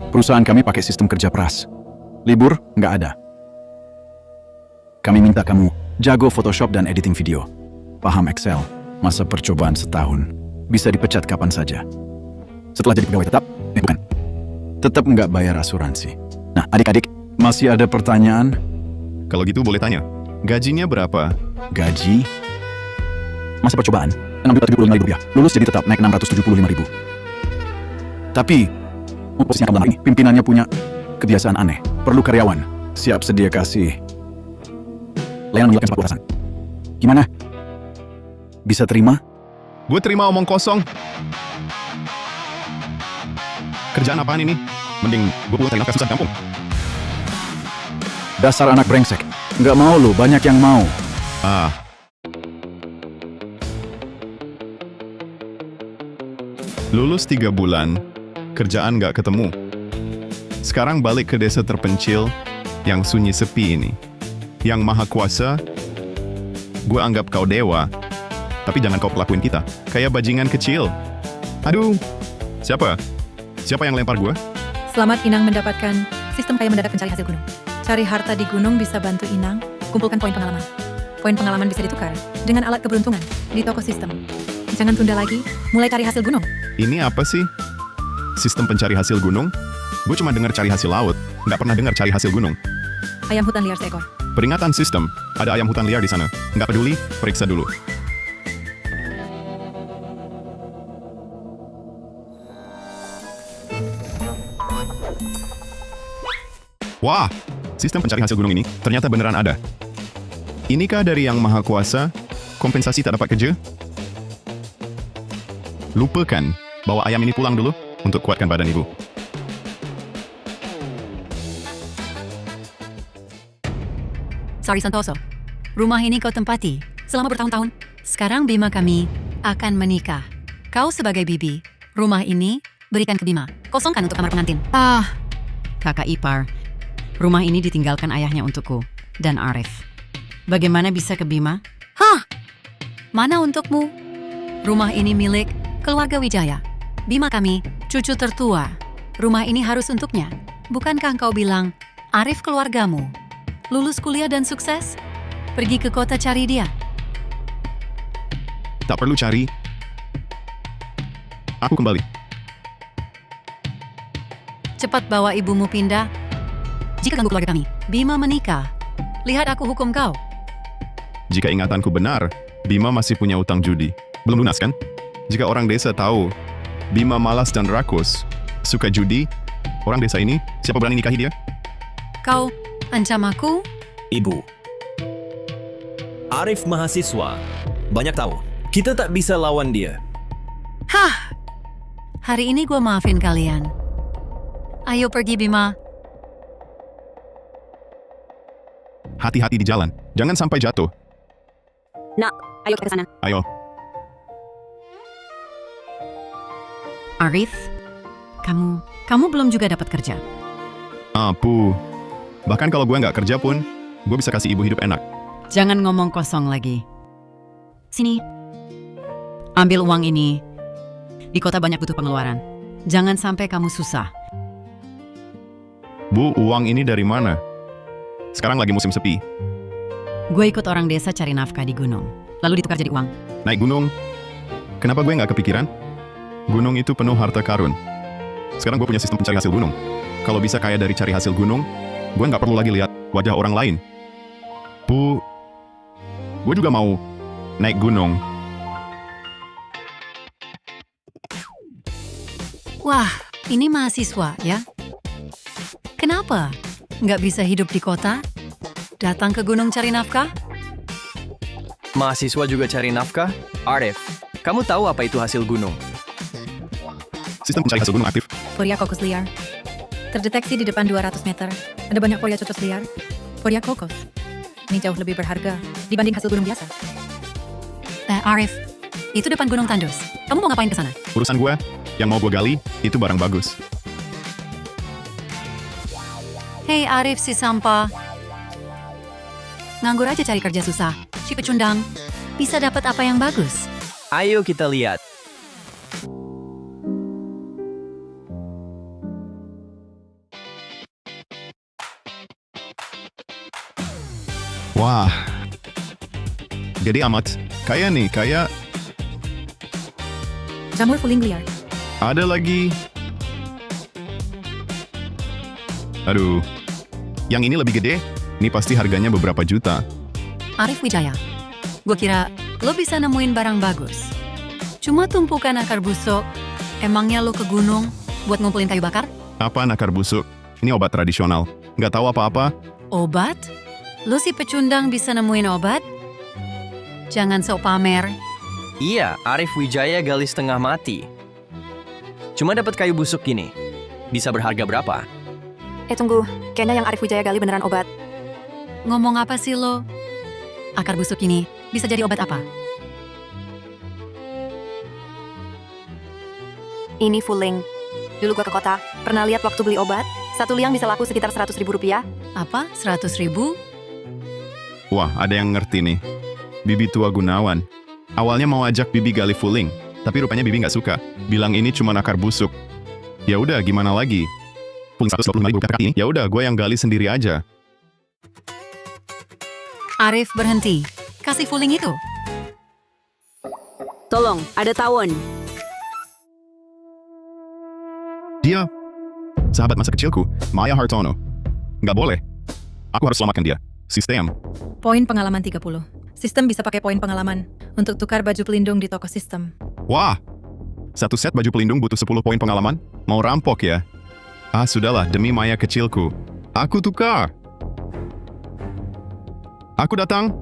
Perusahaan kami pakai sistem kerja peras. Libur nggak ada. Kami minta kamu jago Photoshop dan editing video. Paham Excel, masa percobaan setahun. Bisa dipecat kapan saja. Setelah jadi pegawai tetap, bukan. Tetap nggak bayar asuransi. Nah, adik-adik, masih ada pertanyaan? Kalau gitu boleh tanya, gajinya berapa? Gaji? Masa percobaan, Rp675.000. Lulus jadi tetap naik Rp675.000. Tapi, posisinya kamu ini, pimpinannya punya kebiasaan aneh. Perlu karyawan, siap sedia kasih layanan menjelaskan 40%. Gimana? Bisa terima? Gue terima omong kosong. Kerjaan apaan ini? Mending gue pulang cari nafkah susah di kampung. Dasar anak brengsek. Nggak mau lo, banyak yang mau. Lulus 3 bulan, kerjaan nggak ketemu. Sekarang balik ke desa terpencil yang sunyi sepi ini. Yang maha kuasa, gue anggap kau dewa, tapi jangan kau perlakuin kita kayak bajingan kecil. Aduh, siapa? Siapa yang lempar gue? Selamat Inang mendapatkan sistem kaya mendadak pencari hasil gunung. Cari harta di gunung bisa bantu Inang, kumpulkan poin pengalaman. Poin pengalaman bisa ditukar dengan alat keberuntungan di toko sistem. Jangan tunda lagi, mulai cari hasil gunung. Ini apa sih? Sistem pencari hasil gunung? Gue cuma dengar cari hasil laut, nggak pernah dengar cari hasil gunung. Ayam hutan liar seekor. Peringatan sistem, ada ayam hutan liar di sana. Nggak peduli, periksa dulu. Wah, sistem pencari hasil gunung ini ternyata beneran ada. Inikah dari Yang Maha Kuasa, kompensasi tak dapat kerja? Lupakan, bawa ayam ini pulang dulu untuk kuatkan badan ibu. Sorry Santoso, rumah ini kau tempati selama bertahun-tahun. Sekarang Bima kami akan menikah. Kau sebagai bibi, rumah ini berikan ke Bima. Kosongkan untuk kamar pengantin. Kakak ipar, rumah ini ditinggalkan ayahnya untukku dan Arif. Bagaimana bisa ke Bima? Mana untukmu? Rumah ini milik keluarga Wijaya. Bima kami, cucu tertua. Rumah ini harus untuknya. Bukankah kau bilang Arif keluargamu? Lulus kuliah dan sukses? Pergi ke kota cari dia. Tak perlu cari. Aku kembali. Cepat bawa ibumu pindah. Jika ganggu keluarga kami, Bima menikah. Lihat aku hukum kau. Jika ingatanku benar, Bima masih punya utang judi. Belum lunas kan? Jika orang desa tahu Bima malas dan rakus, suka judi, orang desa ini, siapa berani nikahi dia? Kau ancam aku? Ibu. Arif mahasiswa. Banyak tahu. Kita tak bisa lawan dia. Hari ini gue maafin kalian. Ayo pergi Bima. Hati-hati di jalan, jangan sampai jatuh. Nak, ayo kita ke sana. Ayo. Arif, kamu belum juga dapat kerja. Apu. Bahkan kalau gue nggak kerja pun, gue bisa kasih ibu hidup enak. Jangan ngomong kosong lagi. Sini. Ambil uang ini. Di kota banyak butuh pengeluaran. Jangan sampai kamu susah. Bu, uang ini dari mana? Sekarang lagi musim sepi. Gue ikut orang desa cari nafkah di gunung. Lalu ditukar jadi uang. Naik gunung. Kenapa gue nggak kepikiran? Gunung itu penuh harta karun. Sekarang gue punya sistem pencari hasil gunung. Kalau bisa kaya dari cari hasil gunung, gue nggak perlu lagi lihat wajah orang lain. Bu, gue juga mau naik gunung. Wah, ini mahasiswa ya? Kenapa? Nggak bisa hidup di kota? Datang ke gunung cari nafkah? Mahasiswa juga cari nafkah? Arif, kamu tahu apa itu hasil gunung? Sistem pencari hasil gunung aktif. Poria kokos liar. Terdeteksi di depan 200 meter. Ada banyak poria cocos liar. Poria kokos. Ini jauh lebih berharga dibanding hasil gunung biasa. Arif, itu depan Gunung Tandus. Kamu mau ngapain ke sana? Urusan gue, yang mau gue gali, itu barang bagus. Hei Arif si sampah. Nganggur aja cari kerja susah. Si pecundang. Bisa dapat apa yang bagus? Ayo kita lihat. Wah. Gede amat. Kayak nih, kayak Jamur fuling liar. ada lagi. Aduh. Yang ini lebih gede. Ini pasti harganya beberapa juta. Arif Wijaya, gue kira lo bisa nemuin barang bagus. Cuma tumpukan akar busuk. Emangnya lo ke gunung buat ngumpulin kayu bakar? Apaan akar busuk? Ini obat tradisional. Nggak tahu apa-apa. Obat? Lo si pecundang bisa nemuin obat? Jangan sok pamer. Iya, Arif Wijaya gali setengah mati. Cuma dapat kayu busuk gini. Bisa berharga berapa? Tunggu. Kayaknya yang Arif Wijaya gali beneran obat. Ngomong apa sih lo? Akar busuk ini bisa jadi obat apa? Ini fuling. Dulu gua ke kota, pernah lihat waktu beli obat, satu liang bisa laku sekitar 100.000 rupiah. Apa? 100.000? Wah, ada yang ngerti nih. Bibi tua Gunawan. Awalnya mau ajak Bibi gali fuling, tapi rupanya Bibi nggak suka. Bilang ini cuma akar busuk. Ya udah, gimana lagi? Fuling 125.000 rupiah kali ini. Ya udah, gue yang gali sendiri aja. Arif berhenti. Kasih fuling itu. Tolong, ada tawon. Dia, sahabat masa kecilku, Maya Hartono. Nggak boleh. Aku harus selamatkan dia. Sistem. Poin pengalaman 30. Sistem bisa pakai poin pengalaman untuk tukar baju pelindung di toko sistem. Wah, satu set baju pelindung butuh 10 poin pengalaman? Mau rampok ya? Ah, sudahlah, demi Maya kecilku. Aku tukar. Aku datang.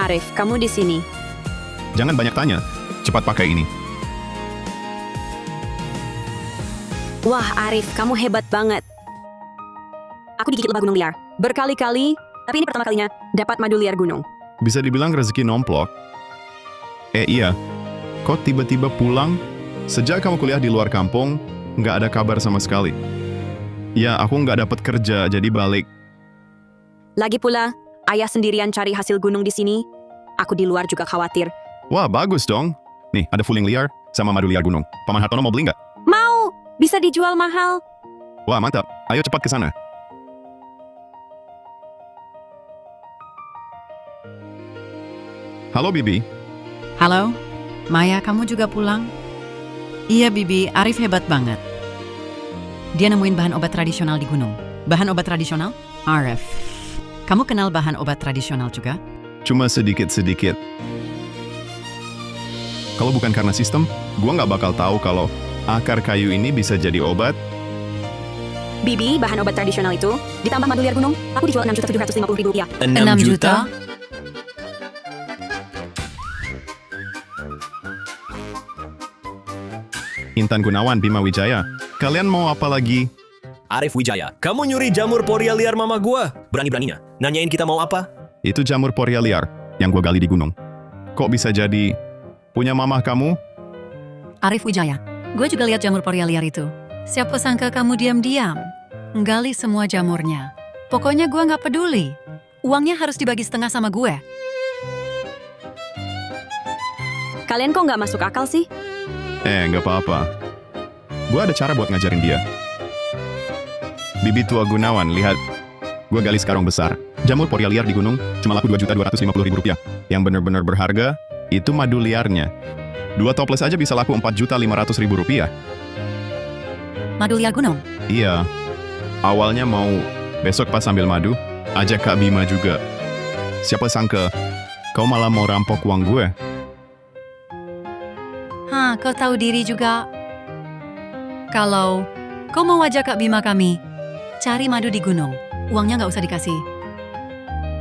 Arif, kamu di sini. Jangan banyak tanya. Cepat pakai ini. Wah, Arif, kamu hebat banget. Aku digigit lebah gunung liar. Berkali-kali, tapi ini pertama kalinya dapat madu liar gunung. Bisa dibilang rezeki nomplok. Iya. Kok tiba-tiba pulang? Sejak kamu kuliah di luar kampung, nggak ada kabar sama sekali. Ya, aku nggak dapat kerja, jadi balik. Lagi pula, ayah sendirian cari hasil gunung di sini. Aku di luar juga khawatir. Wah, bagus dong. Nih, ada fuling liar sama madu liar gunung. Paman Hartono mau beli nggak? Mau! Bisa dijual mahal. Wah, mantap. Ayo cepat ke sana. Halo, Bibi. Halo, Maya, kamu juga pulang? Iya, Bibi, Arif hebat banget. Dia nemuin bahan obat tradisional di gunung. Bahan obat tradisional? Arif. Kamu kenal bahan obat tradisional juga? Cuma sedikit-sedikit. Kalau bukan karena sistem, gua nggak bakal tahu kalau akar kayu ini bisa jadi obat. Bibi, bahan obat tradisional itu, ditambah madu liar gunung, aku dijual 6.750.000 rupiah. 6 juta? Intan Gunawan, Bima Wijaya. Kalian mau apa lagi? Arif Wijaya, kamu nyuri jamur poria liar mama gua. Berani-beraninya. Nanyain kita mau apa? Itu jamur poria liar yang gua gali di gunung. Kok bisa jadi punya mamah kamu? Arif Wijaya, gue juga lihat jamur poria liar itu. Siapa sangka kamu diam-diam? Nggali semua jamurnya. Pokoknya gue nggak peduli. Uangnya harus dibagi setengah sama gue. Kalian kok nggak masuk akal sih? Nggak apa-apa. Gua ada cara buat ngajarin dia. Bibi tua Gunawan, lihat. Gua gali sekarang besar. Jamur poria liar di gunung cuma laku 2.250.000 rupiah. Yang bener-bener berharga, itu madu liarnya. 2 toples aja bisa laku 4.500.000 rupiah. Madu liar gunung? Iya. Awalnya mau besok pas ambil madu, ajak Kak Bima juga. Siapa sangka, kau malah mau rampok uang gue. Hah, kau tahu diri juga. Kalau kau mau ajak Kak Bima kami, cari madu di gunung. Uangnya nggak usah dikasih.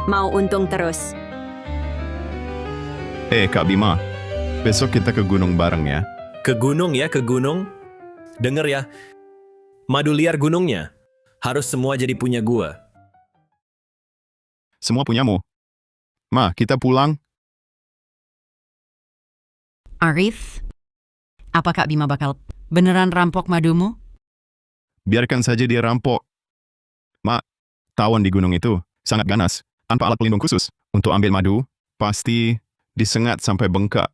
Mau untung terus. Kak Bima, besok kita ke gunung bareng ya. Ke gunung ya, ke gunung. Denger ya, madu liar gunungnya harus semua jadi punya gua. Semua punyamu. Ma, kita pulang. Arif, apakah Bima bakal beneran rampok madumu? Biarkan saja dia rampok. Mak, tawon di gunung itu sangat ganas. Tanpa alat pelindung khusus untuk ambil madu, pasti disengat sampai bengkak.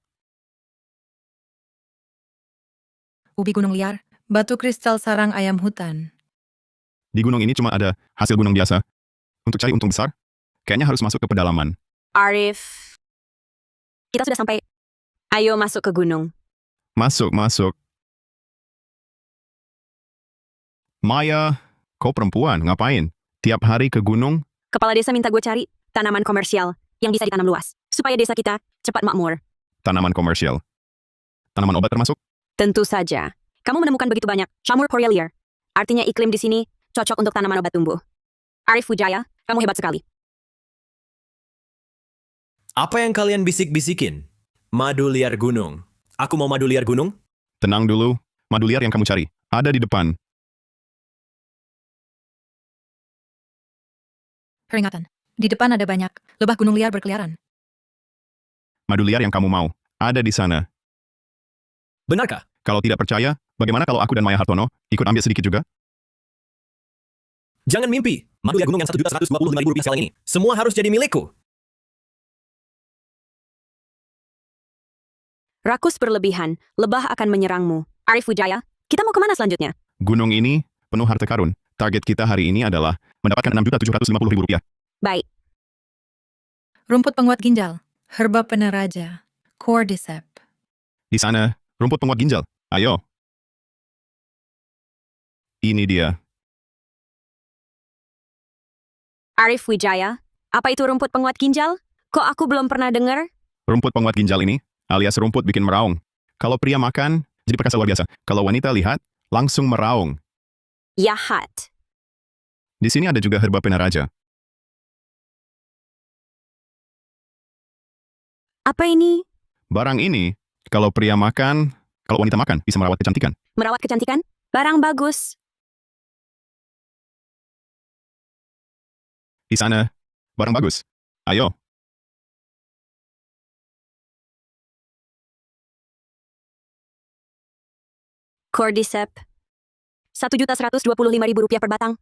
Ubi gunung liar, batu kristal sarang ayam hutan. Di gunung ini cuma ada hasil gunung biasa. Untuk cari untung besar, kayaknya harus masuk ke pedalaman. Arif, kita sudah sampai. Ayo masuk ke gunung. Masuk, masuk. Maya, kau perempuan, ngapain? Tiap hari ke gunung? Kepala desa minta gue cari tanaman komersial yang bisa ditanam luas, supaya desa kita cepat makmur. Tanaman komersial. Tanaman obat termasuk? Tentu saja. Kamu menemukan begitu banyak jamur Korea liar. Artinya iklim di sini cocok untuk tanaman obat tumbuh. Arif Wijaya, kamu hebat sekali. Apa yang kalian bisik-bisikin? Madu liar gunung. Aku mau madu liar gunung? Tenang dulu, madu liar yang kamu cari ada di depan. Peringatan, di depan ada banyak lebah gunung liar berkeliaran. Madu liar yang kamu mau ada di sana. Benarkah? Kalau tidak percaya, bagaimana kalau aku dan Maya Hartono ikut ambil sedikit juga? Jangan mimpi. Madu liar gunung yang Rp1.125.000 sekarang ini. Semua harus jadi milikku. Rakus berlebihan, lebah akan menyerangmu. Arif Wijaya, kita mau kemana selanjutnya? Gunung ini penuh harta karun. Target kita hari ini adalah mendapatkan Rp6.750.000. Baik, Rumput penguat ginjal, herba peneraja, cordyceps. Di sana, rumput penguat ginjal. Ayo. Ini dia. Arif Wijaya, apa itu rumput penguat ginjal? Kok aku belum pernah dengar? Rumput penguat ginjal ini, alias rumput bikin meraung. Kalau pria makan, jadi perkasa luar biasa. Kalau wanita lihat, langsung meraung. Yahat. Di sini ada juga herba peneraja. Apa ini? Barang ini, kalau pria makan, kalau wanita makan, bisa merawat kecantikan. Merawat kecantikan? Barang bagus. Di sana, barang bagus. Ayo. Cordyceps. Rp1.125.000 per batang.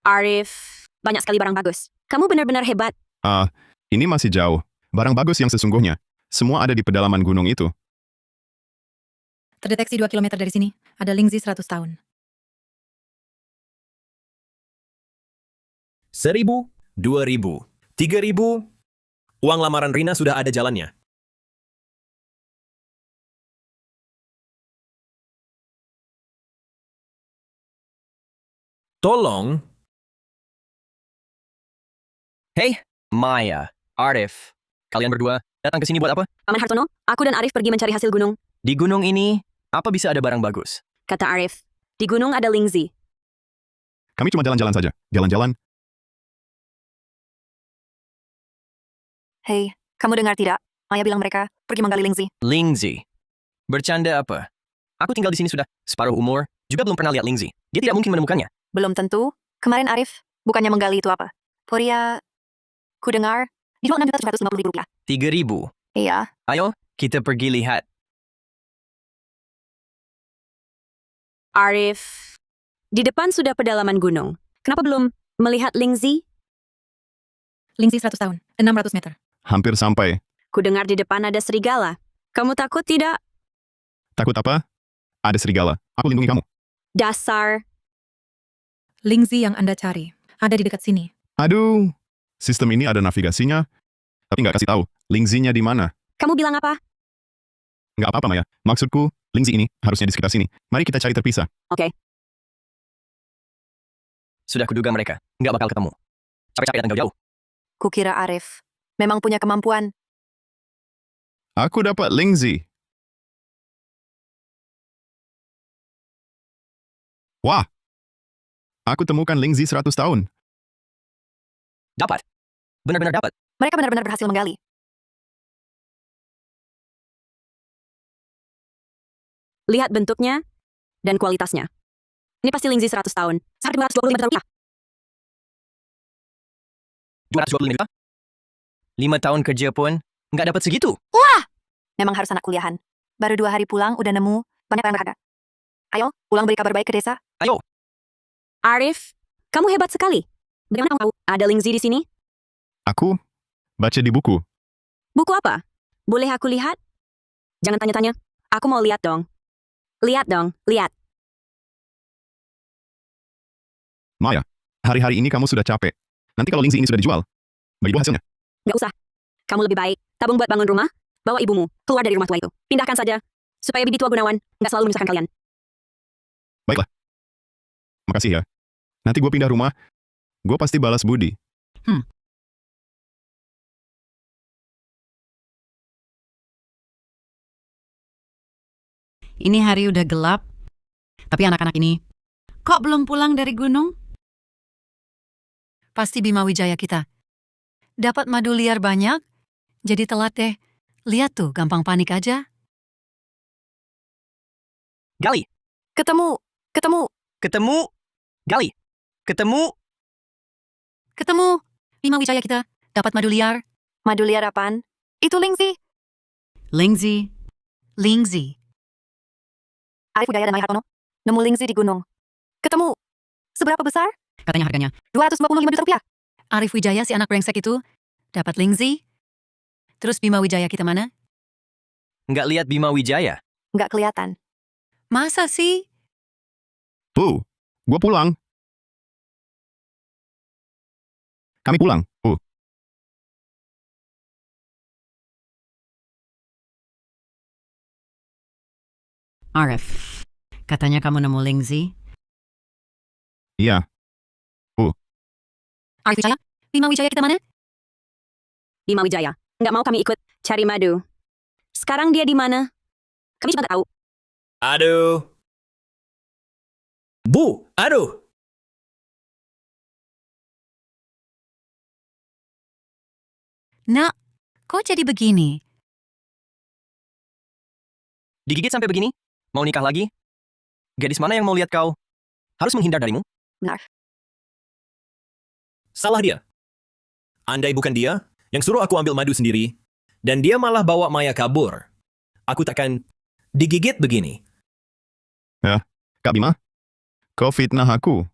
Arif, banyak sekali barang bagus. Kamu benar-benar hebat. Ini masih jauh. Barang bagus yang sesungguhnya. Semua ada di pedalaman gunung itu. Terdeteksi 2 km dari sini, ada Lingzi 100 tahun. 1.000, 2.000, 3.000. Uang lamaran Rina sudah ada jalannya. Tolong. Hey, Maya, Arif. Kalian berdua datang ke sini buat apa? Paman Hartono, aku dan Arif pergi mencari hasil gunung. Di gunung ini, apa bisa ada barang bagus? Kata Arif, di gunung ada Lingzi. Kami cuma jalan-jalan saja. Jalan-jalan. Hei, kamu dengar tidak? Maya bilang mereka pergi menggali Lingzi. Lingzi. Bercanda apa? Aku tinggal di sini sudah separuh umur, juga belum pernah lihat Lingzi. Dia tidak mungkin menemukannya. Belum tentu. Kemarin Arif bukannya menggali itu apa? Poria, ku dengar, dijual Rp6.150.000. 3.000. Iya, Ayo, kita pergi lihat. Arif, di depan sudah pedalaman gunung. Kenapa belum melihat Lingzi? Lingzi 100 tahun, 600 meter. Hampir sampai. Ku dengar di depan ada serigala. Kamu takut tidak? Takut apa? Ada serigala. Aku lindungi kamu. Dasar. Lingzi yang Anda cari, ada di dekat sini. Aduh. Sistem ini ada navigasinya, tapi nggak kasih tahu Lingzi-nya di mana. Kamu bilang apa? Nggak apa-apa, Maya. Maksudku, Lingzi ini harusnya di sekitar sini. Mari kita cari terpisah. Oke. Sudah kuduga mereka. Nggak bakal ketemu. Capek-capek datang jauh-jauh. kukira Arif memang punya kemampuan. Aku dapat Lingzi. Wah. Aku temukan Lingzi 100 tahun. Dapat. Benar-benar dapat. Mereka benar-benar berhasil menggali. Lihat bentuknya dan kualitasnya. Ini pasti Lingzi 100 tahun. Rp225.000. 225 juta? 5 tahun kerja pun Nggak dapat segitu. Memang harus anak kuliahan. Baru 2 hari pulang udah nemu banyak barang berharga. Ayo, pulang beri kabar baik ke desa. Arif, kamu hebat sekali. Bagaimana kamu tahu ada Lingzi di sini? Aku baca di buku. Buku apa? Boleh aku lihat? Jangan tanya-tanya. Aku mau lihat dong. Lihat dong, lihat. Maya, hari-hari ini kamu sudah capek. Nanti kalau Lingzi ini sudah dijual, bagi ibu hasilnya. Gak usah. Kamu lebih baik tabung buat bangun rumah. Bawa ibumu keluar dari rumah tua itu. Pindahkan saja. Supaya bibi tua Gunawan nggak selalu menyusahkan kalian. Baiklah. Makasih ya. Nanti gue pindah rumah, gue pasti balas budi. Ini hari udah gelap, tapi anak-anak ini kok belum pulang dari gunung? Pasti Bima Wijaya kita. Dapat madu liar banyak, jadi telat deh. Lihat tuh, gampang panik aja. Gali, Ketemu. ketemu. Gali, ketemu. Ketemu, Bima Wijaya kita. Dapat madu liar. Madu liar apaan? Itu Lingzi. Lingzi, Lingzi. Arif Wijaya dan Maya Hartono. Nemu Lingzi di gunung. Ketemu. Seberapa besar? katanya harganya. 225 juta rupiah. Arif Wijaya si anak brengsek itu dapat Lingzi. Terus Bima Wijaya kita mana? Nggak lihat Bima Wijaya. Nggak kelihatan. Masa sih? Tuh, gue pulang. Kami pulang. Arif, katanya kamu nemu Lingzi. Iya, Arif Wijaya? Bima Wijaya kita mana? Bima Wijaya. Nggak mau kami ikut cari madu. Sekarang dia di mana? Kami juga nggak tahu. Aduh. Bu, aduh. Nak, kok jadi begini? Digigit sampai begini? Mau nikah lagi? Gadis mana yang mau lihat kau? Harus menghindar darimu? Benar. Salah dia. Andai bukan dia yang suruh aku ambil madu sendiri, dan dia malah bawa Maya kabur, aku takkan digigit begini. Kak Bima, kau fitnah aku.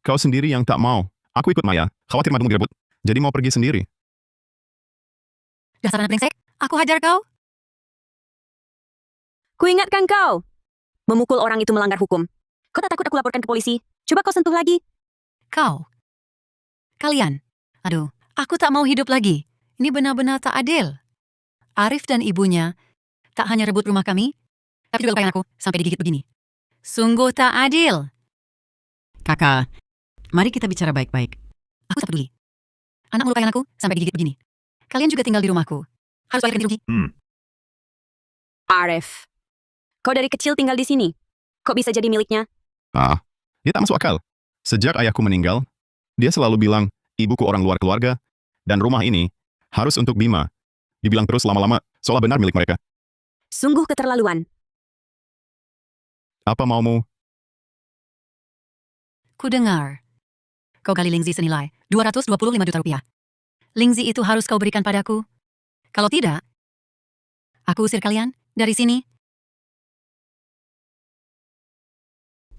Kau sendiri yang tak mau. Aku ikut Maya, khawatir madumu direbut, jadi mau pergi sendiri. Dasar anak brengsek, aku hajar kau. Kuingatkan kau. Memukul orang itu melanggar hukum. Kau tak takut aku laporkan ke polisi? Coba kau sentuh lagi. Kau. Kalian. Aduh, aku tak mau hidup lagi. Ini benar-benar tak adil. Arif dan ibunya tak hanya rebut rumah kami, tapi juga lupakan aku sampai digigit begini. Sungguh tak adil. Kakak, mari kita bicara baik-baik. Aku tak peduli. Anak melupakan aku sampai digigit begini. Kalian juga tinggal di rumahku. Harus bayar ganti rugi. Arif. Kau dari kecil tinggal di sini. Kok bisa jadi miliknya? Dia tak masuk akal. Sejak ayahku meninggal, dia selalu bilang, ibuku orang luar keluarga, dan rumah ini harus untuk Bima. Dibilang terus lama-lama, seolah benar milik mereka. Sungguh keterlaluan. Apa maumu? Ku dengar. Kau gali Lingzi senilai 225 juta rupiah. Lingzi itu harus kau berikan padaku. Kalau tidak, aku usir kalian dari sini.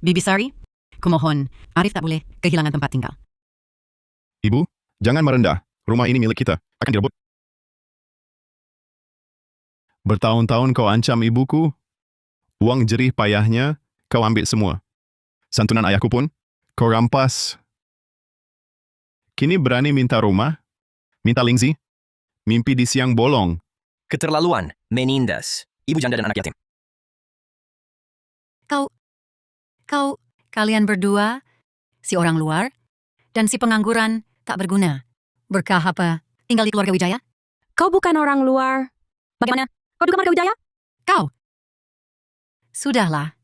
Bibi Sari, kumohon, Arif tak boleh kehilangan tempat tinggal. Ibu, jangan merendah. Rumah ini milik kita. Akan direbut. Bertahun-tahun kau ancam ibuku. Uang jerih payahnya, kau ambil semua. Santunan ayahku pun, kau rampas. Kini berani minta rumah? Minta Lingzi? Mimpi di siang bolong. Keterlaluan, menindas. Ibu janda dan anak yatim. Kalian berdua, si orang luar, dan si pengangguran tak berguna. Berkah apa? Tinggal di keluarga Wijaya? Kau bukan orang luar. Bagaimana? Kau juga marga Wijaya? Kau. Sudahlah.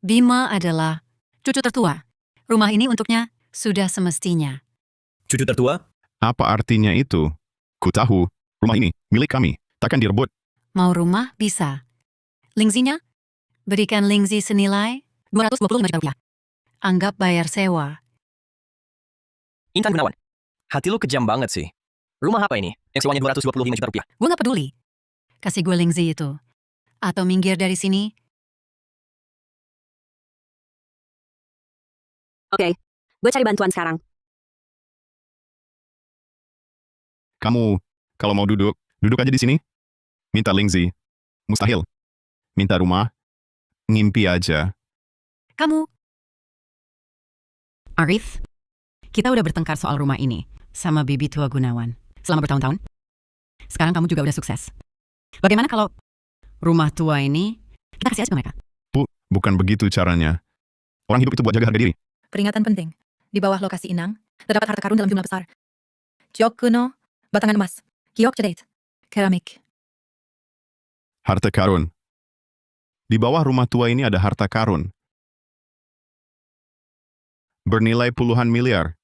Bima adalah cucu tertua. Rumah ini untuknya sudah semestinya. Cucu tertua? Apa artinya itu? Ku tahu, rumah ini milik kami. Takkan direbut. Mau rumah bisa. Lingzinya? Berikan Lingzi senilai 225 juta rupiah. Anggap bayar sewa. Intan Gunawan. Hati lu kejam banget sih. Rumah apa ini? Yang sewanya 225 juta rupiah. Gue gak peduli. Kasih gue Lingzi itu. Atau minggir dari sini. Oke, gue cari bantuan sekarang. Kamu, kalau mau duduk aja di sini. Minta Lingzi. Mustahil. Minta rumah. Ngimpi aja. Kamu, Arif, kita udah bertengkar soal rumah ini sama Bibi Tua Gunawan selama bertahun-tahun. Sekarang kamu juga udah sukses. Bagaimana kalau rumah tua ini kita kasih aja ke mereka? Bu, bukan begitu caranya. Orang hidup itu buat jaga harga diri. Peringatan penting. Di bawah lokasi Inang, terdapat harta karun dalam jumlah besar. Giok kuno, batangan emas, giok jadeit, keramik. Harta karun. Di bawah rumah tua ini ada harta karun. Bernilai puluhan miliar.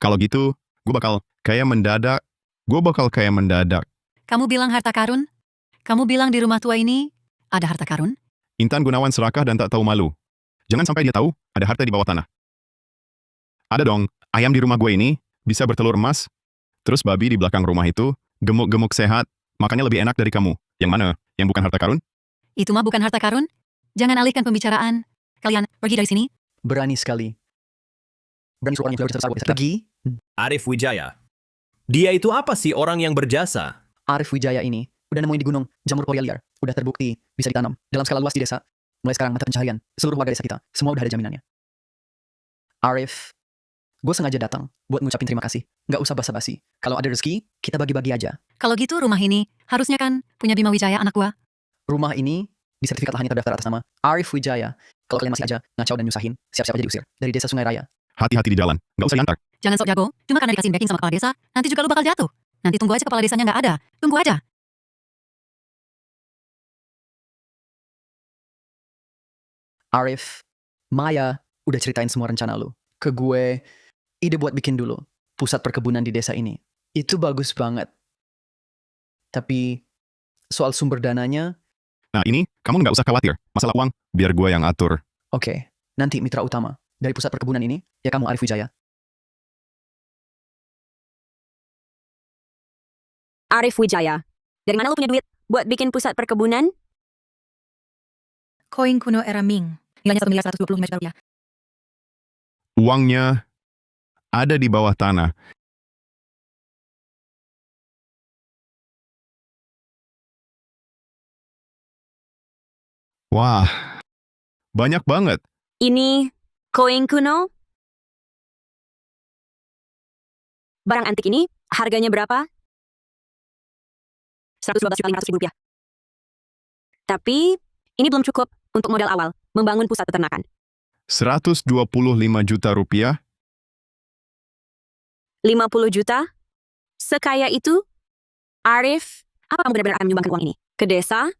Kalau gitu, gue bakal kaya mendadak. kamu bilang harta karun? Kamu bilang di rumah tua ini ada harta karun? Intan Gunawan serakah dan tak tahu malu. Jangan sampai dia tahu ada harta di bawah tanah. Ada dong, ayam di rumah gue ini bisa bertelur emas. Terus babi di belakang rumah itu gemuk-gemuk sehat, makannya lebih enak dari kamu. Yang mana? Yang bukan harta karun? Itu mah bukan harta karun. Jangan alihkan pembicaraan. Kalian pergi dari sini. Berani sekali. Berani suruh orang yang berjasa. Pergi. Arif Wijaya. Dia itu apa sih orang yang berjasa? Arif Wijaya ini udah nemuin di gunung jamur Poria liar. Udah terbukti bisa ditanam dalam skala luas di desa. Mulai sekarang mata pencaharian seluruh warga desa kita. Semua udah ada jaminannya. Arif, gue sengaja datang buat ngucapin terima kasih. Nggak usah basa-basi. Kalau ada rezeki, kita bagi-bagi aja. Kalau gitu rumah ini harusnya kan punya Bima Wijaya anak gua. Rumah ini di sertifikat lahannya terdaftar atas nama Arif Wijaya. Kalau kalian masih aja ngacau dan nyusahin, siap-siap aja diusir dari desa Sungai Raya. Hati-hati di jalan. Nggak usah diantar. Jangan sok jago, cuma karena dikasih backing sama kepala desa, nanti juga lu bakal jatuh. Nanti tunggu aja kepala desanya nggak ada. Tunggu aja. Arif, Maya udah ceritain semua rencana lu ke gue. Ide buat bikin dulu pusat perkebunan di desa ini. Itu bagus banget. Tapi soal sumber dananya, Nah ini, kamu nggak usah khawatir. Masalah uang, biar gue yang atur. oke, nanti mitra utama dari pusat perkebunan ini, ya kamu Arif Wijaya. Arif Wijaya, dari mana lu punya duit buat bikin pusat perkebunan? Koin kuno era Ming, nilainya 1.125 juta rupiah. Uangnya ada di bawah tanah. Wah, banyak banget. Ini koin kuno? Barang antik ini harganya berapa? 112.500.000 rupiah. Tapi ini belum cukup untuk modal awal membangun pusat peternakan. 125 juta rupiah. 50 juta? Sekaya itu? Arif, apa kamu benar-benar akan menyumbangkan uang ini ke desa?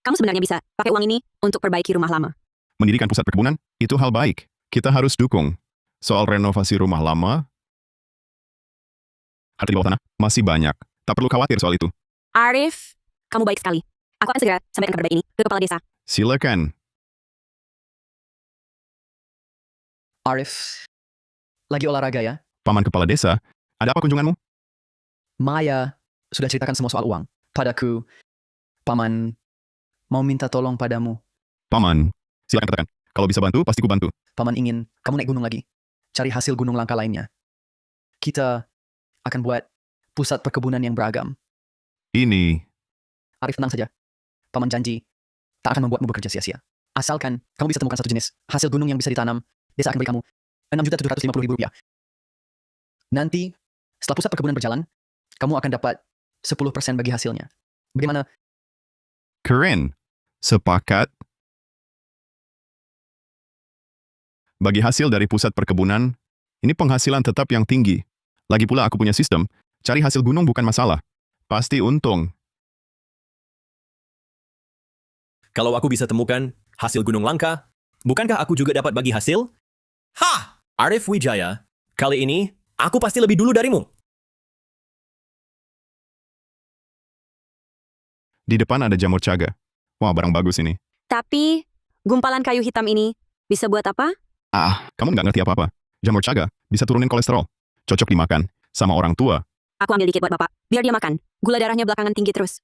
Kamu sebenarnya bisa pakai uang ini untuk perbaiki rumah lama. Mendirikan pusat perkebunan, itu hal baik. Kita harus dukung. Soal renovasi rumah lama, harta di bawah tanah masih banyak. Tak perlu khawatir soal itu. Arif, kamu baik sekali. Aku akan segera sampaikan kabar baik ini ke kepala desa. Silakan. Arif, lagi olahraga ya? Paman Kepala Desa, ada apa kunjunganmu? Maya sudah ceritakan semua soal uang padaku. Paman mau minta tolong padamu. Paman, silakan katakan. Kalau bisa bantu, pasti ku bantu. Paman ingin kamu naik gunung lagi. Cari hasil gunung langka lainnya. Kita akan buat pusat perkebunan yang beragam. Ini, Arif, tenang saja. Paman janji tak akan membuatmu bekerja sia-sia. Asalkan kamu bisa temukan satu jenis hasil gunung yang bisa ditanam, desa akan beri kamu 6.750.000 rupiah. Nanti, setelah pusat perkebunan berjalan, kamu akan dapat 10% bagi hasilnya. Bagaimana? keren. Sepakat. Bagi hasil dari pusat perkebunan, ini penghasilan tetap yang tinggi. Lagi pula aku punya sistem, cari hasil gunung bukan masalah. Pasti untung. Kalau aku bisa temukan hasil gunung langka, bukankah aku juga dapat bagi hasil? Hah! Arif Wijaya, kali ini aku pasti lebih dulu darimu. Di depan ada jamur caga. Wah, barang bagus ini. Tapi, gumpalan kayu hitam ini bisa buat apa? Kamu nggak ngerti apa-apa. Jamur caga bisa turunin kolesterol. Cocok dimakan sama orang tua. Aku ambil dikit buat bapak. Biar dia makan. Gula darahnya belakangan tinggi terus.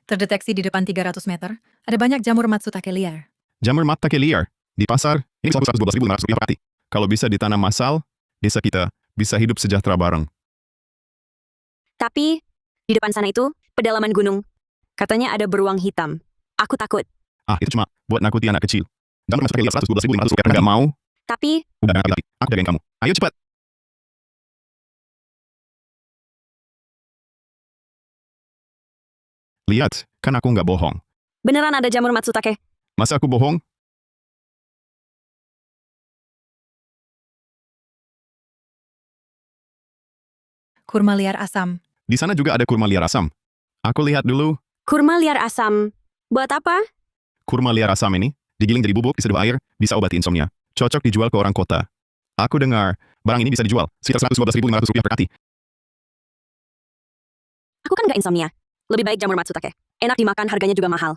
Terdeteksi di depan 300 meter, ada banyak jamur matsutake liar. Jamur matsutake liar di pasar, ini bisa Rp112.500 per hati. Kalau bisa ditanam massal, desa kita bisa hidup sejahtera bareng. Tapi, di depan sana itu, pedalaman gunung. Katanya ada beruang hitam. Aku takut. Ah, itu cuma buat nakuti anak kecil. Jamur matsutake liar Rp112.500 per hati. Nggak mau, Tapi, udah nggak lagi. Aku jagain kamu. Ayo cepat. Lihat, kan aku nggak bohong. beneran ada jamur matsutake. Masa aku bohong? Kurma liar asam. Di sana juga ada kurma liar asam. Aku lihat dulu, Kurma liar asam. Buat apa? kurma liar asam ini digiling jadi bubuk, diseduh air, bisa obati insomnia. Cocok dijual ke orang kota. Aku dengar, barang ini bisa dijual sekitar Rp112.500 per hati. Aku kan nggak insomnia. Lebih baik jamur matsutake. Enak dimakan, harganya juga mahal.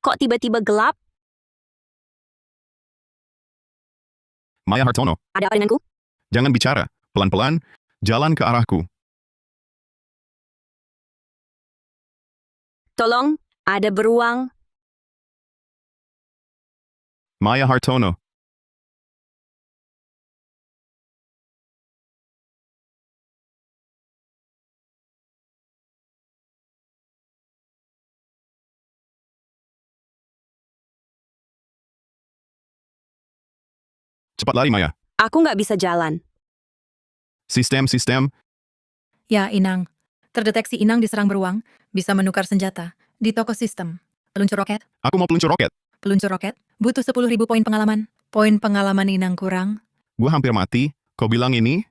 Kok tiba-tiba gelap? Maya Hartono, Ada apa denganku? jangan bicara. Pelan-pelan, jalan ke arahku. Tolong, ada beruang. Maya Hartono. Cepat lari, Maya. Aku nggak bisa jalan. Sistem. Ya, Inang. Terdeteksi Inang diserang beruang, bisa menukar senjata. Di toko sistem. Peluncur roket. Aku mau peluncur roket. Peluncur roket. Butuh 10.000 poin pengalaman. Poin pengalaman Inang kurang. Gua hampir mati. Kau bilang ini?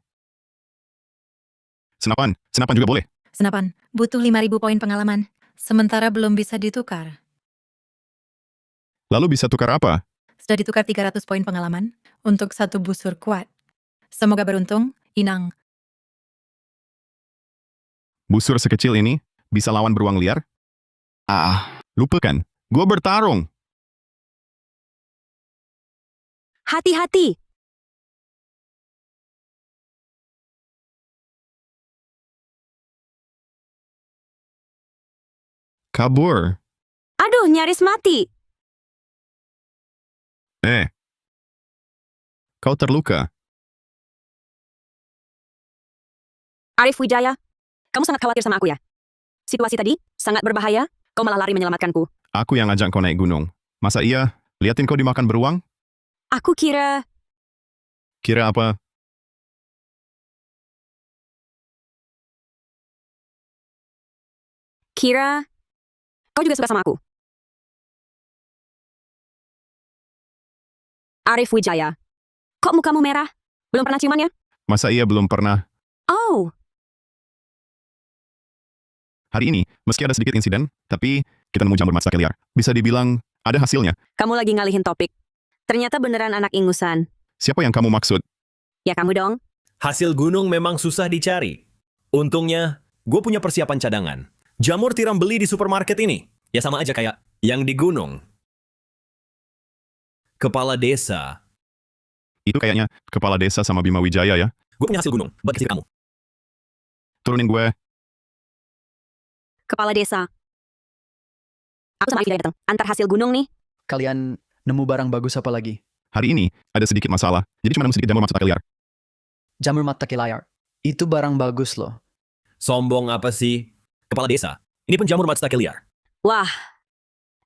Senapan juga boleh. Senapan. Butuh 5.000 poin pengalaman. Sementara belum bisa ditukar. Lalu bisa tukar apa? Sudah ditukar 300 poin pengalaman untuk satu busur kuat. Semoga beruntung, Inang. Busur sekecil ini bisa lawan beruang liar? Ah, lupakan. Gua bertarung. Hati-hati. Kabur. Aduh, nyaris mati. Kau terluka. Arif Wijaya, kamu sangat khawatir sama aku ya? Situasi tadi sangat berbahaya, kau malah lari menyelamatkanku. Aku yang ngajak kau naik gunung. Masa iya? Liatin kau dimakan beruang? Aku kira Kira apa? kau juga suka sama aku. Arif Wijaya, kok mukamu merah? Belum pernah ciuman ya? Masa iya belum pernah? Oh, Hari ini, meski ada sedikit insiden, tapi kita nemu jamur matsutake liar. Bisa dibilang, ada hasilnya. kamu lagi ngalihin topik. Ternyata beneran anak ingusan. Siapa yang kamu maksud? Ya kamu dong. Hasil gunung memang susah dicari. Untungnya, gue punya persiapan cadangan. Jamur tiram beli di supermarket ini. Ya sama aja kayak yang di gunung. Kepala desa. Itu kayaknya kepala desa sama Bima Wijaya ya. Gue punya hasil gunung, bagi kamu. Turunin gue. Kepala desa. Aku sama Arif Wijaya datang. Antar hasil gunung nih. Kalian nemu barang bagus apa lagi? Hari ini, ada sedikit masalah. Jadi cuma nemu sedikit jamur matsutake liar. Jamur matsutake liar. Itu barang bagus loh. Sombong apa sih? Kepala desa. Ini pun jamur matsutake liar. Wah,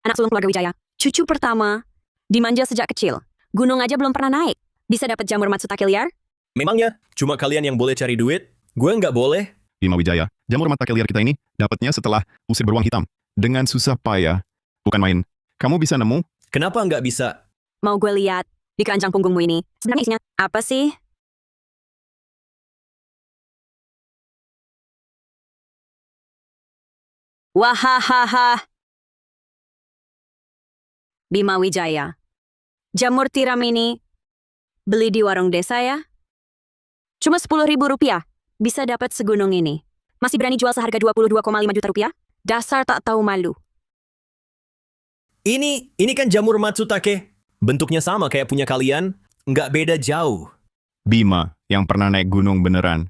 anak sulung keluarga Wijaya. Cucu pertama. Dimanja sejak kecil. Gunung aja belum pernah naik. Bisa dapat jamur matsutake liar? Memangnya, cuma kalian yang boleh cari duit? Gue nggak boleh? Bima Wijaya, jamur matsutake liar kita ini dapatnya setelah usir beruang hitam. Dengan susah payah. Bukan main. Kamu bisa nemu? Kenapa nggak bisa? Mau gue lihat di keranjang punggungmu ini. Sebenarnya isinya apa sih? Wahahaha. Bima Wijaya. Jamur tiram ini beli di warung desa ya? Cuma Rp10.000. Bisa dapat segunung ini. Masih berani jual seharga Rp22,5 juta? Dasar tak tahu malu. Ini kan jamur Matsutake. Bentuknya sama kayak punya kalian, nggak beda jauh. Bima, yang pernah naik gunung beneran.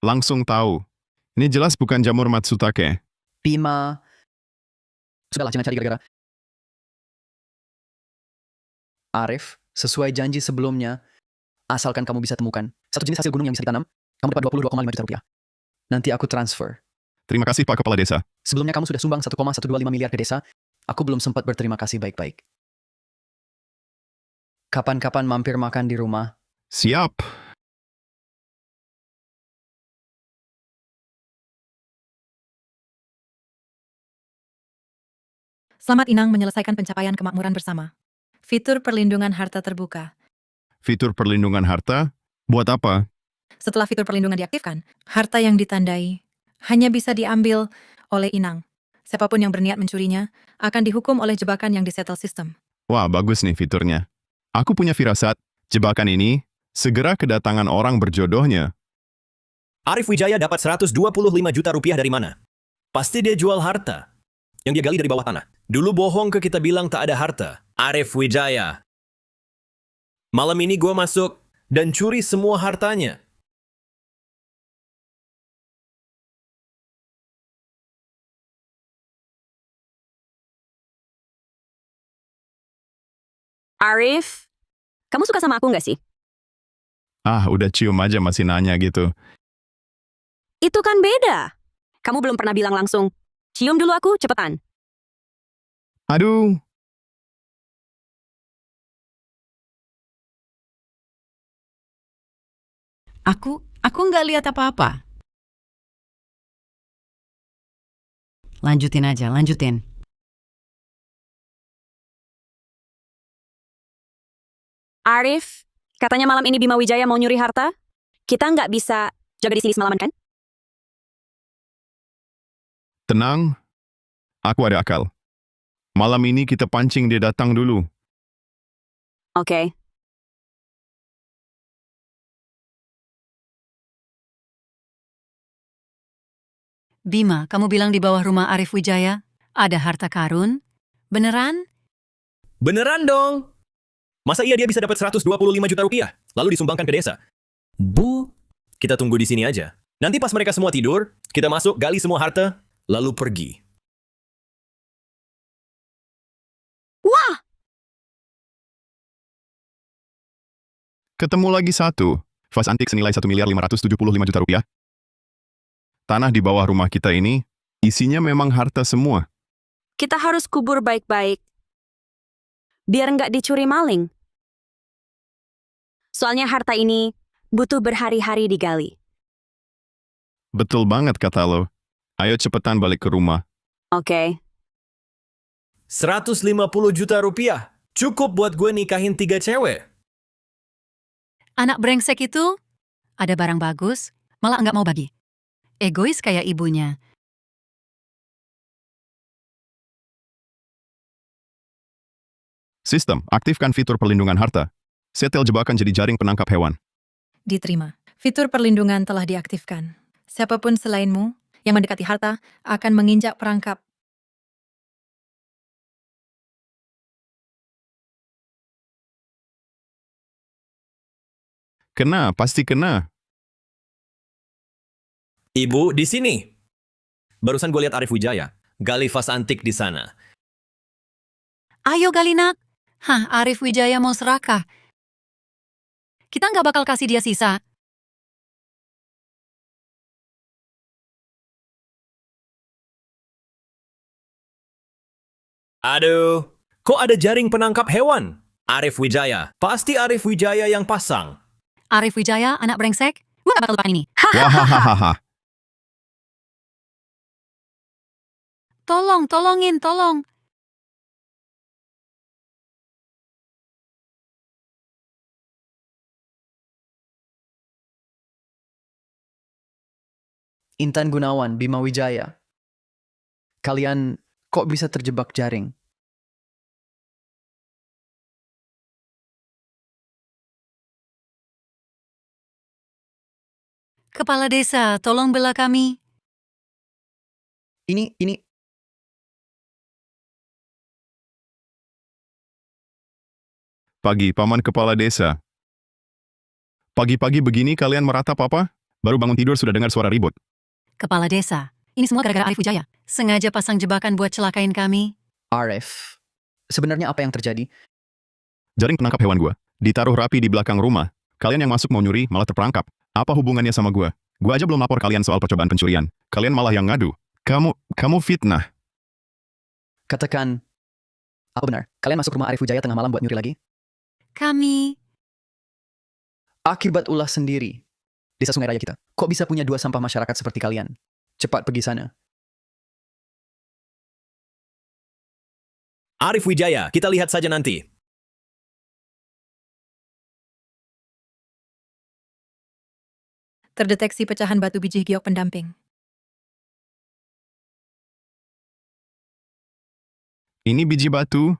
Langsung tahu. Ini jelas bukan jamur Matsutake. Bima. Sudahlah, jangan cari gara-gara. Arif, sesuai janji sebelumnya, asalkan kamu bisa temukan satu jenis hasil gunung yang bisa ditanam, kamu dapat 22,5 juta rupiah. Nanti aku transfer. Terima kasih Pak Kepala Desa. Sebelumnya kamu sudah sumbang 1,125 miliar ke desa. Aku belum sempat berterima kasih baik-baik. Kapan-kapan mampir makan di rumah. Siap. Selamat Inang menyelesaikan pencapaian kemakmuran bersama. Fitur perlindungan harta terbuka. Fitur perlindungan harta? Buat apa? Setelah fitur perlindungan diaktifkan, harta yang ditandai hanya bisa diambil oleh Inang. Siapapun yang berniat mencurinya akan dihukum oleh jebakan yang disetel sistem. Wah, bagus nih fiturnya. Aku punya firasat, jebakan ini segera kedatangan orang berjodohnya. Arif Wijaya dapat 125 juta rupiah dari mana? Pasti dia jual harta yang dia gali dari bawah tanah. Dulu bohong ke kita bilang tak ada harta. Arif Wijaya. Malam ini gue masuk dan curi semua hartanya. Arif, kamu suka sama aku nggak sih? Ah, udah cium aja masih nanya gitu. Itu kan beda. Kamu belum pernah bilang langsung, cium dulu aku, cepetan. Aduh, Aku nggak lihat apa-apa. Lanjutin aja, lanjutin. Arif, katanya malam ini Bima Wijaya mau nyuri harta. Kita nggak bisa jaga di sini semalaman kan? tenang. Aku ada akal. Malam ini kita pancing dia datang dulu. Oke. Bima, kamu bilang di bawah rumah Arif Wijaya ada harta karun? Beneran? Beneran dong. Masa iya dia bisa dapat 125 juta rupiah, lalu disumbangkan ke desa? Bu, kita tunggu di sini aja. Nanti pas mereka semua tidur, kita masuk, gali semua harta, lalu pergi. Wah, Ketemu lagi satu. Vas antik senilai 1.575 juta rupiah. Tanah di bawah rumah kita ini, isinya memang harta semua. kita harus kubur baik-baik. Biar nggak dicuri maling. Soalnya harta ini butuh berhari-hari digali. Betul banget kata lo. Ayo cepetan balik ke rumah. Oke. 150 juta rupiah. Cukup buat gue nikahin 3 cewek. Anak brengsek itu ada barang bagus, malah nggak mau bagi. Egois kayak ibunya. Sistem, aktifkan fitur perlindungan harta. Setel jebakan jadi jaring penangkap hewan. Diterima. Fitur perlindungan telah diaktifkan. Siapapun selainmu yang mendekati harta akan menginjak perangkap. Kena, pasti kena. Ibu, di sini. Barusan gue lihat Arif Wijaya. Gali vas antik di sana. Ayo Galinak. Hah, Arif Wijaya mau serakah. Kita nggak bakal kasih dia sisa. Aduh, kok ada jaring penangkap hewan? Arif Wijaya. Pasti Arif Wijaya yang pasang. Arif Wijaya, anak brengsek. Gue gak bakal lupain ini. Wahahaha. Tolong. Intan Gunawan, Bima Wijaya. Kalian kok bisa terjebak jaring? Kepala desa, tolong bela kami. Ini Pagi, Paman Kepala Desa. Pagi-pagi begini kalian meratap apa? Baru bangun tidur sudah dengar suara ribut. Kepala desa, ini semua gara-gara Arif Wijaya. Sengaja pasang jebakan buat celakain kami. Arif, sebenarnya apa yang terjadi? Jaring penangkap hewan gua ditaruh rapi di belakang rumah. Kalian yang masuk mau nyuri malah terperangkap. Apa hubungannya sama gua? Gua aja belum lapor kalian soal percobaan pencurian. Kalian malah yang ngadu. Kamu fitnah. Katakan, apa benar? Kalian masuk rumah Arif Wijaya tengah malam buat nyuri lagi? Kami... Akibat ulah sendiri. Desa Sungai Raya kita. Kok bisa punya 2 sampah masyarakat seperti kalian? Cepat pergi sana. Arif Wijaya, kita lihat saja nanti. Terdeteksi pecahan batu biji giok pendamping. Ini biji batu.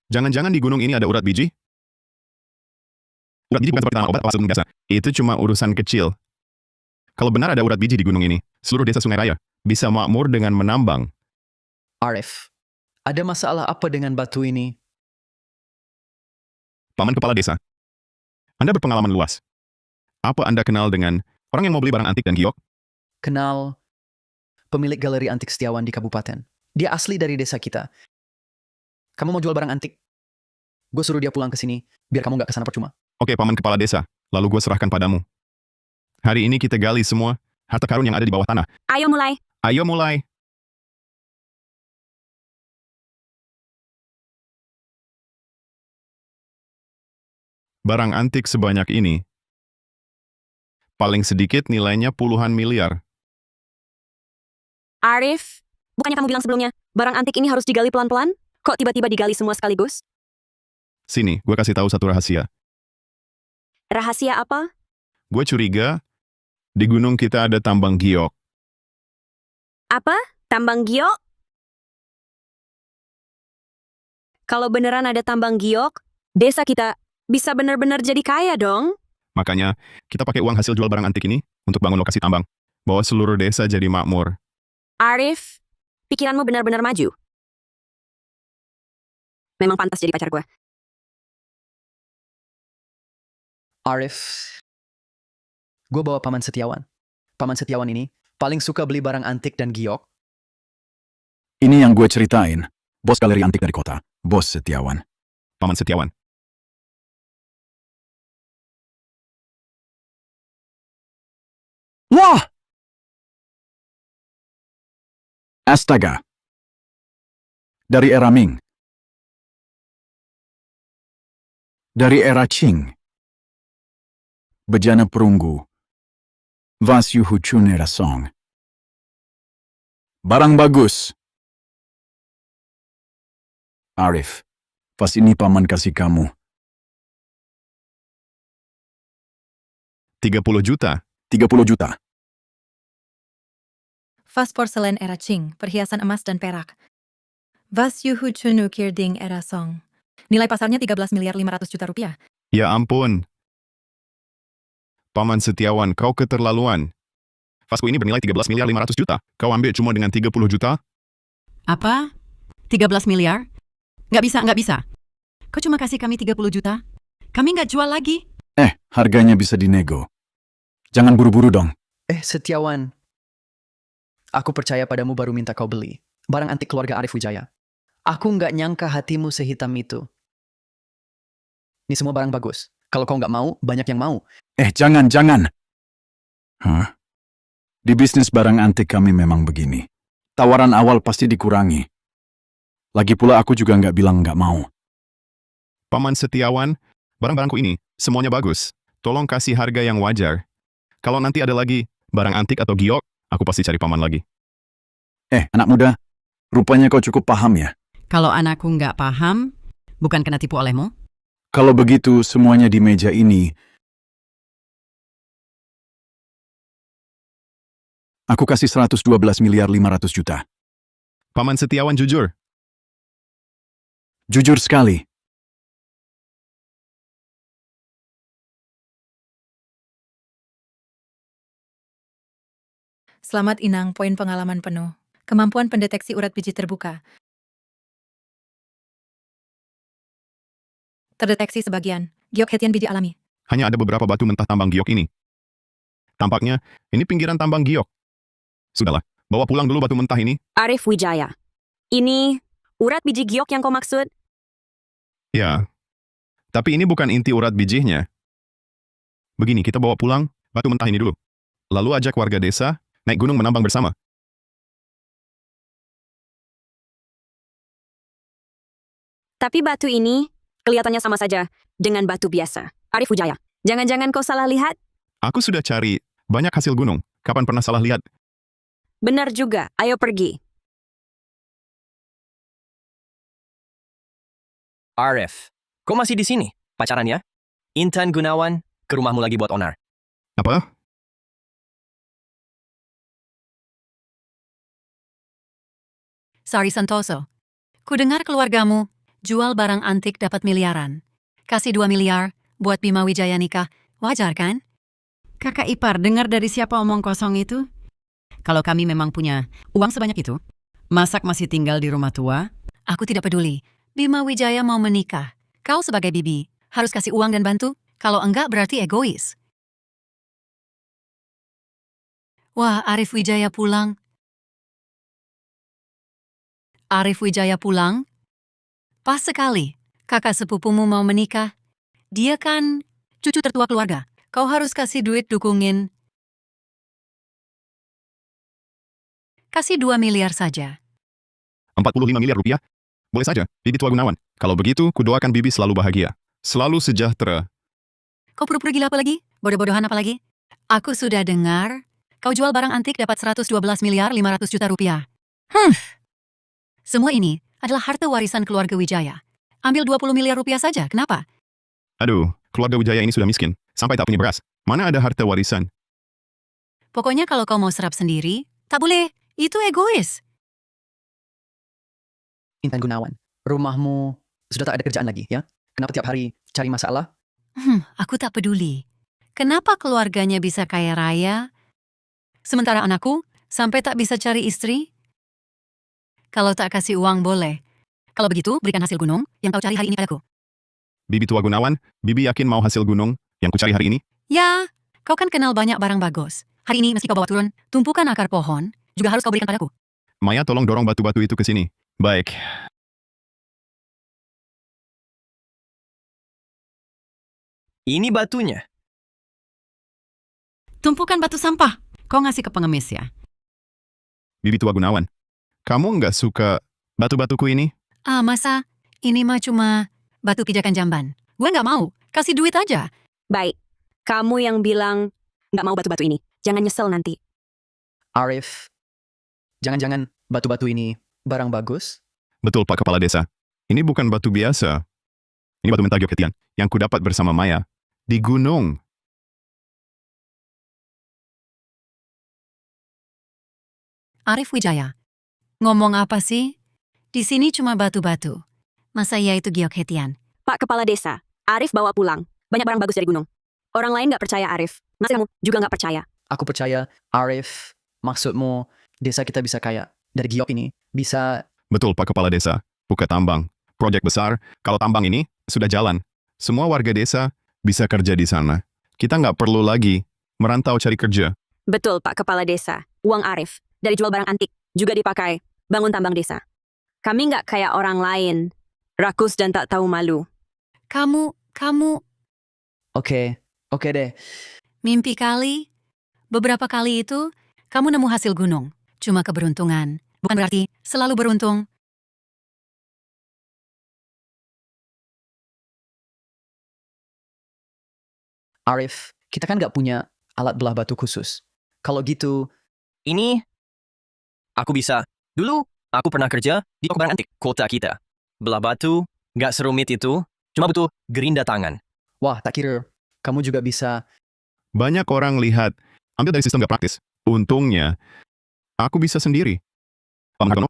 Jangan-jangan di gunung ini ada urat biji? Urat biji bukan seperti tanaman obat atau biasa. Itu cuma urusan kecil. Kalau benar ada urat biji di gunung ini, seluruh desa Sungai Raya bisa makmur dengan menambang. Arif, ada masalah apa dengan batu ini? Paman Kepala Desa, Anda berpengalaman luas. Apa Anda kenal dengan orang yang mau beli barang antik dan giok? Kenal pemilik galeri antik Setiawan di kabupaten. Dia asli dari desa kita. Kamu mau jual barang antik? Gue suruh dia pulang ke sini, biar kamu nggak kesana percuma. Oke, Paman Kepala Desa, lalu gue serahkan padamu. Hari ini kita gali semua harta karun yang ada di bawah tanah. Ayo mulai. Ayo mulai. Barang antik sebanyak ini, paling sedikit nilainya puluhan miliar. Arif, bukannya kamu bilang sebelumnya, barang antik ini harus digali pelan-pelan? Kok tiba-tiba digali semua sekaligus? Sini, gue kasih tahu satu rahasia. Rahasia apa? Gue curiga di gunung kita ada tambang giok. Apa? Tambang giok? Kalau beneran ada tambang giok, desa kita bisa benar-benar jadi kaya dong. Makanya, kita pakai uang hasil jual barang antik ini untuk bangun lokasi tambang. Bawa seluruh desa jadi makmur. Arif, pikiranmu benar-benar maju. Memang pantas jadi pacar gue. Arif, gue bawa Paman Setiawan. Paman Setiawan ini paling suka beli barang antik dan giok. Ini yang gue ceritain. Bos galeri antik dari kota. Bos Setiawan. Paman Setiawan. Wah! Astaga. Dari era Ming. Dari era Qing. Bejana perunggu. Vasyu Huchunera Song. Barang bagus. Arif, pas ini paman kasih kamu 30 juta. 30 juta. Vas porselen era Qing, perhiasan emas dan perak. Vas Yuhu Chunu Kirding era Song. Nilai pasarnya 13 miliar 500 juta rupiah. Ya ampun. Paman Setiawan, kau keterlaluan. Vasku ini bernilai 13 miliar 500 juta. Kau ambil cuma dengan 30 juta? Apa? 13 miliar? Nggak bisa. Kau cuma kasih kami 30 juta? Kami nggak jual lagi. Harganya bisa dinego. Jangan buru-buru dong. Setiawan. Aku percaya padamu baru minta kau beli. Barang antik keluarga Arif Wijaya. Aku nggak nyangka hatimu sehitam itu. Ini semua barang bagus. Kalau kau nggak mau, banyak yang mau. Jangan. Hah? Di bisnis barang antik kami memang begini. Tawaran awal pasti dikurangi. Lagi pula aku juga nggak bilang nggak mau. Paman Setiawan, barang-barangku ini semuanya bagus. Tolong kasih harga yang wajar. Kalau nanti ada lagi barang antik atau giok, aku pasti cari paman lagi. Anak muda, rupanya kau cukup paham ya. Kalau anakku nggak paham, bukan kena tipu olehmu? Kalau begitu semuanya di meja ini, aku kasih 112 miliar 500 juta. Paman Setiawan jujur. Jujur sekali. Selamat Inang, poin pengalaman penuh. Kemampuan pendeteksi urat biji terbuka. Terdeteksi sebagian. Giok Hetian biji alami. Hanya ada beberapa batu mentah tambang giok ini. Tampaknya, ini pinggiran tambang giok. Sudahlah, bawa pulang dulu batu mentah ini. Arif Wijaya. Ini urat biji giok yang kau maksud? Ya, tapi ini bukan inti urat bijinya. Begini, kita bawa pulang batu mentah ini dulu. Lalu ajak warga desa naik gunung menambang bersama. Tapi batu ini kelihatannya sama saja dengan batu biasa. Arif Wijaya, jangan-jangan kau salah lihat? Aku sudah cari banyak hasil gunung. Kapan pernah salah lihat? Benar juga, ayo pergi. Arif, kau masih di sini? Pacaran ya? Intan Gunawan, ke rumahmu lagi buat onar. Apa? Sorry Santoso. Kudengar keluargamu jual barang antik dapat miliaran. Kasih 2 miliar buat Bima Wijaya nikah. Wajar kan? Kakak ipar, dengar dari siapa omong kosong itu? Kalau kami memang punya uang sebanyak itu, Masak masih tinggal di rumah tua? Aku tidak peduli. Bima Wijaya mau menikah. Kau sebagai bibi harus kasih uang dan bantu. Kalau enggak berarti egois. Wah, Arif Wijaya pulang. Arif Wijaya pulang? Pas sekali. Kakak sepupumu mau menikah. Dia kan cucu tertua keluarga. Kau harus kasih duit dukungin. Kasih 2 miliar saja. 45 miliar rupiah? Boleh saja, Bibi Tua Gunawan. Kalau begitu, kudoakan Bibi selalu bahagia. Selalu sejahtera. Kau pura-pura gila apa lagi? Bodoh-bodohan apa lagi? Aku sudah dengar, kau jual barang antik dapat 112 miliar 500 juta rupiah. Semua ini adalah harta warisan keluarga Wijaya. Ambil 20 miliar rupiah saja, kenapa? Aduh, keluarga Wijaya ini sudah miskin. Sampai tak punya beras. Mana ada harta warisan? Pokoknya kalau kau mau serap sendiri, tak boleh. Itu egois. Intan Gunawan, rumahmu sudah tak ada kerjaan lagi, ya? Kenapa tiap hari cari masalah? Aku tak peduli. Kenapa keluarganya bisa kaya raya, sementara anakku sampai tak bisa cari istri? Kalau tak kasih uang boleh. Kalau begitu, berikan hasil gunung yang kau cari hari ini padaku. Bibi Tua Gunawan, Bibi yakin mau hasil gunung yang kucari hari ini? Ya, kau kan kenal banyak barang bagus. Hari ini meski kau bawa turun, tumpukan akar pohon, juga harus kau berikan padaku. Maya, tolong dorong batu-batu itu ke sini. Baik. Ini batunya. Tumpukan batu sampah. Kau ngasih ke pengemis ya? Bibi Tua Gunawan, kamu nggak suka batu-batuku ini? Masa? Ini mah cuma batu pijakan jamban. Gue nggak mau. Kasih duit aja. Baik, kamu yang bilang nggak mau batu-batu ini. Jangan nyesel nanti. Arif, jangan-jangan batu-batu ini barang bagus? Betul, Pak Kepala Desa. Ini bukan batu biasa. Ini batu mentah Gioketian yang kudapat bersama Maya di gunung. Arif Wijaya. Ngomong apa sih? Di sini cuma batu-batu. Masa iya itu Giok Hetian? Pak Kepala Desa, Arif bawa pulang. Banyak barang bagus dari gunung. Orang lain nggak percaya Arif. Masa kamu juga nggak percaya? Aku percaya, Arif, maksudmu desa kita bisa kaya dari giok ini. Bisa. Betul, Pak Kepala Desa. Buka tambang. Proyek besar. Kalau tambang ini sudah jalan, semua warga desa bisa kerja di sana. Kita nggak perlu lagi merantau cari kerja. Betul, Pak Kepala Desa. Uang Arif dari jual barang antik juga dipakai bangun tambang desa. Kami nggak kayak orang lain. Rakus dan tak tahu malu. Kamu, Oke deh. mimpi kali. Beberapa kali itu, kamu nemu hasil gunung. Cuma keberuntungan. Bukan berarti selalu beruntung. Arif, kita kan nggak punya alat belah batu khusus. Kalau gitu, Ini, aku bisa. Dulu, aku pernah kerja di toko barang antik kota kita. Belah batu, nggak serumit itu. Cuma butuh gerinda tangan. wah tak kira kamu juga bisa. Banyak orang lihat, ambil dari sistem nggak praktis. Untungnya, aku bisa sendiri. Pak Margono?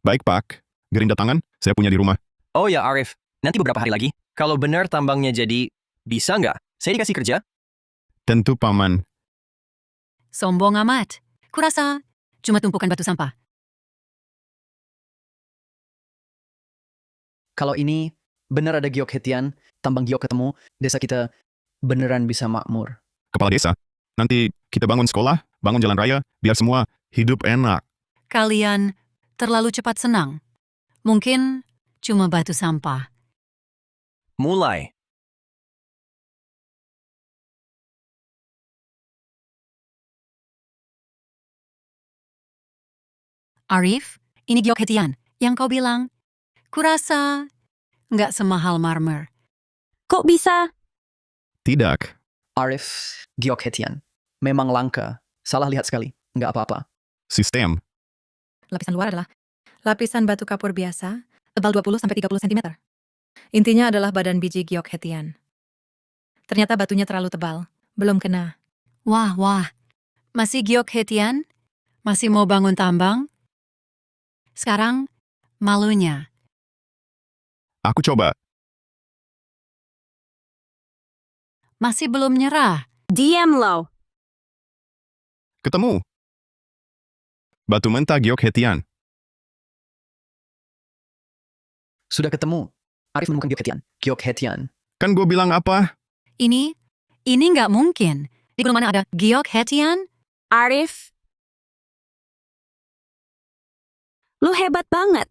Baik, Pak. Gerinda tangan, saya punya di rumah. Oh ya, Arif. Nanti beberapa hari lagi, kalau benar tambangnya jadi, bisa nggak? Saya dikasih kerja? Tentu, Paman. Sombong amat. Kurasa cuma tumpukan batu sampah. Kalau ini benar ada giok Hetian, tambang giok ketemu, desa kita beneran bisa makmur. Kepala desa, nanti kita bangun sekolah, bangun jalan raya, biar semua hidup enak. Kalian terlalu cepat senang. Mungkin cuma batu sampah. Mulai. Arif, ini giok hetian. Yang kau bilang, kurasa nggak semahal marmer. Kok bisa? Tidak. Arif, giok hetian. Memang langka. Salah lihat sekali. Nggak apa-apa. Sistem. Lapisan luar adalah lapisan batu kapur biasa, tebal 20-30 cm. Intinya adalah badan biji giok hetian. Ternyata batunya terlalu tebal, belum kena. Wah. Masih giok hetian? Masih mau bangun tambang? Sekarang, malunya. Aku coba. Masih belum nyerah. Diam lo. Ketemu. Batu mentah giok hetian. Sudah ketemu. Arif menemukan giok hetian. Giok hetian. Kan gue bilang apa? Ini nggak mungkin. Di gunung mana ada giok hetian? Arif. Lu hebat banget.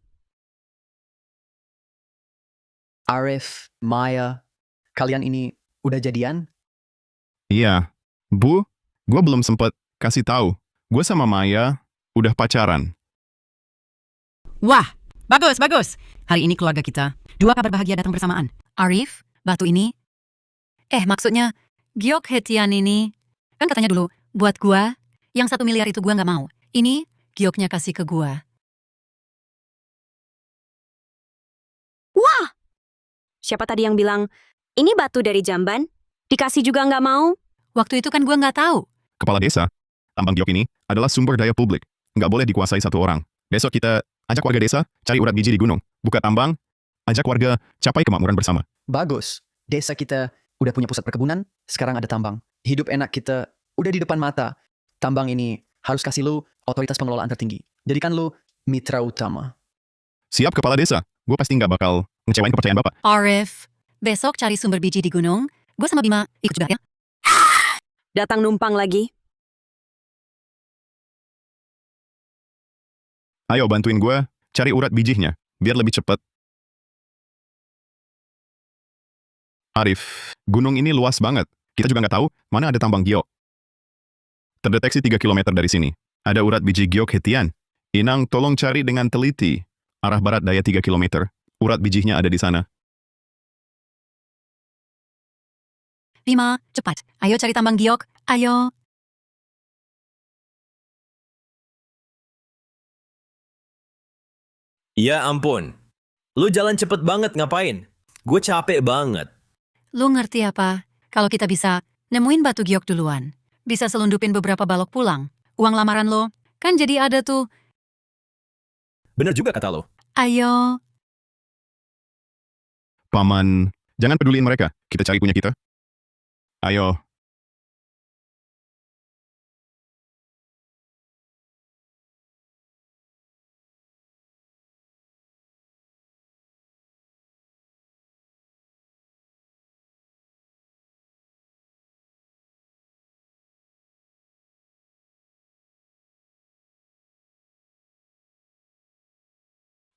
Arif, Maya, kalian ini udah jadian? Iya. Bu, gue belum sempet kasih tahu. Gue sama Maya udah pacaran. Wah, bagus. Hari ini keluarga kita, 2 kabar bahagia datang bersamaan. Arif, batu ini? Maksudnya, giok hetian ini. Kan katanya dulu, buat gua, yang 1 miliar itu gua nggak mau. Ini, gioknya kasih ke gua. Wah! Siapa tadi yang bilang, ini batu dari jamban? Dikasih juga nggak mau? Waktu itu kan gua nggak tahu. Kepala desa, tambang giok ini adalah sumber daya publik. Nggak boleh dikuasai satu orang. Besok kita ajak warga desa cari urat biji di gunung. Buka tambang, ajak warga capai kemakmuran bersama. Bagus. Desa kita udah punya pusat perkebunan, sekarang ada tambang. Hidup enak kita udah di depan mata. Tambang ini harus kasih lu otoritas pengelolaan tertinggi. Jadikan lu mitra utama. Siap kepala desa, gue pasti nggak bakal ngecewain kepercayaan Bapak. Arif, besok cari sumber biji di gunung. Gua sama Bima ikut juga ya. Datang numpang lagi? Ayo bantuin gue cari urat bijinya, biar lebih cepat. Arif, gunung ini luas banget. Kita juga nggak tahu mana ada tambang giok. Terdeteksi 3 km dari sini. Ada urat biji giok hetian. Inang, tolong cari dengan teliti. Arah barat daya 3 km. Urat bijinya ada di sana. Bima, cepat. Ayo cari tambang giok. Ayo. Ya ampun. Lu jalan cepet banget ngapain? Gue capek banget. Lu ngerti apa? Kalau kita bisa nemuin batu giok duluan. Bisa selundupin beberapa balok pulang. Uang lamaran lo, kan jadi ada tuh. Bener juga kata lo. Ayo. Paman, jangan peduliin mereka. Kita cari punya kita. Ayo.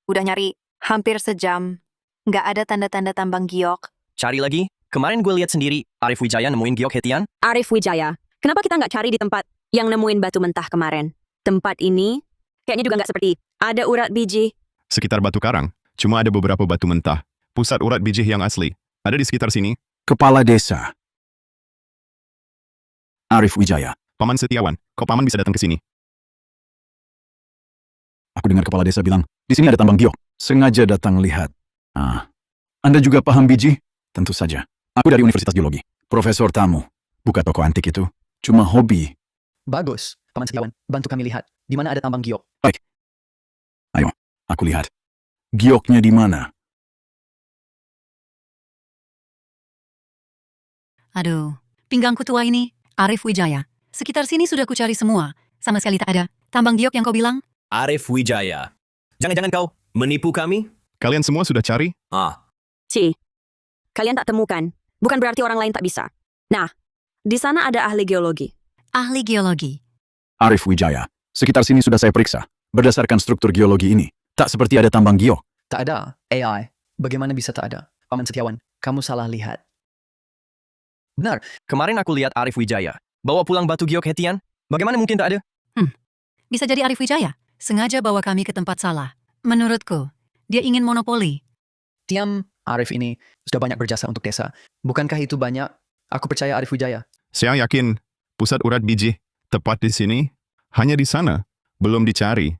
Udah nyari hampir sejam. Nggak ada tanda-tanda tambang giok. Cari lagi. Kemarin gue lihat sendiri, Arif Wijaya nemuin giok hetian. Arif Wijaya, kenapa kita nggak cari di tempat yang nemuin batu mentah kemarin? Tempat ini kayaknya juga nggak seperti ada urat biji. Sekitar batu karang, cuma ada beberapa batu mentah. Pusat urat biji yang asli. Ada di sekitar sini. Kepala desa. Arif Wijaya. Paman Setiawan, kok paman bisa datang ke sini? Aku dengar kepala desa bilang, di sini ada tambang giok. Sengaja datang lihat. Anda juga paham biji? Tentu saja. Aku dari Universitas Geologi. Profesor tamu. Buka toko antik itu. Cuma hobi. Bagus, Paman Setiawan. Bantu kami lihat. Di mana ada tambang giok. Baik. Ayo, aku lihat. Gioknya di mana? Aduh, pinggangku tua ini. Arif Wijaya. Sekitar sini sudah kucari semua. Sama sekali tak ada. Tambang giok yang kau bilang? Arif Wijaya. Jangan-jangan kau menipu kami? Kalian semua sudah cari? kalian tak temukan, bukan berarti orang lain tak bisa. Nah, di sana ada ahli geologi. Ahli geologi. Arif Wijaya. Sekitar sini sudah saya periksa. Berdasarkan struktur geologi ini, tak seperti ada tambang giok. Tak ada. AI. Bagaimana bisa tak ada? Paman Setiawan, kamu salah lihat. Benar, kemarin aku lihat Arif Wijaya. Bawa pulang batu giok Hetian. Bagaimana mungkin tak ada? Bisa jadi Arif Wijaya sengaja bawa kami ke tempat salah. Menurutku, dia ingin monopoli. Tiam, Arif ini sudah banyak berjasa untuk desa. Bukankah itu banyak? Aku percaya Arif Wijaya. Saya yakin pusat urat biji tepat di sini, hanya di sana, belum dicari.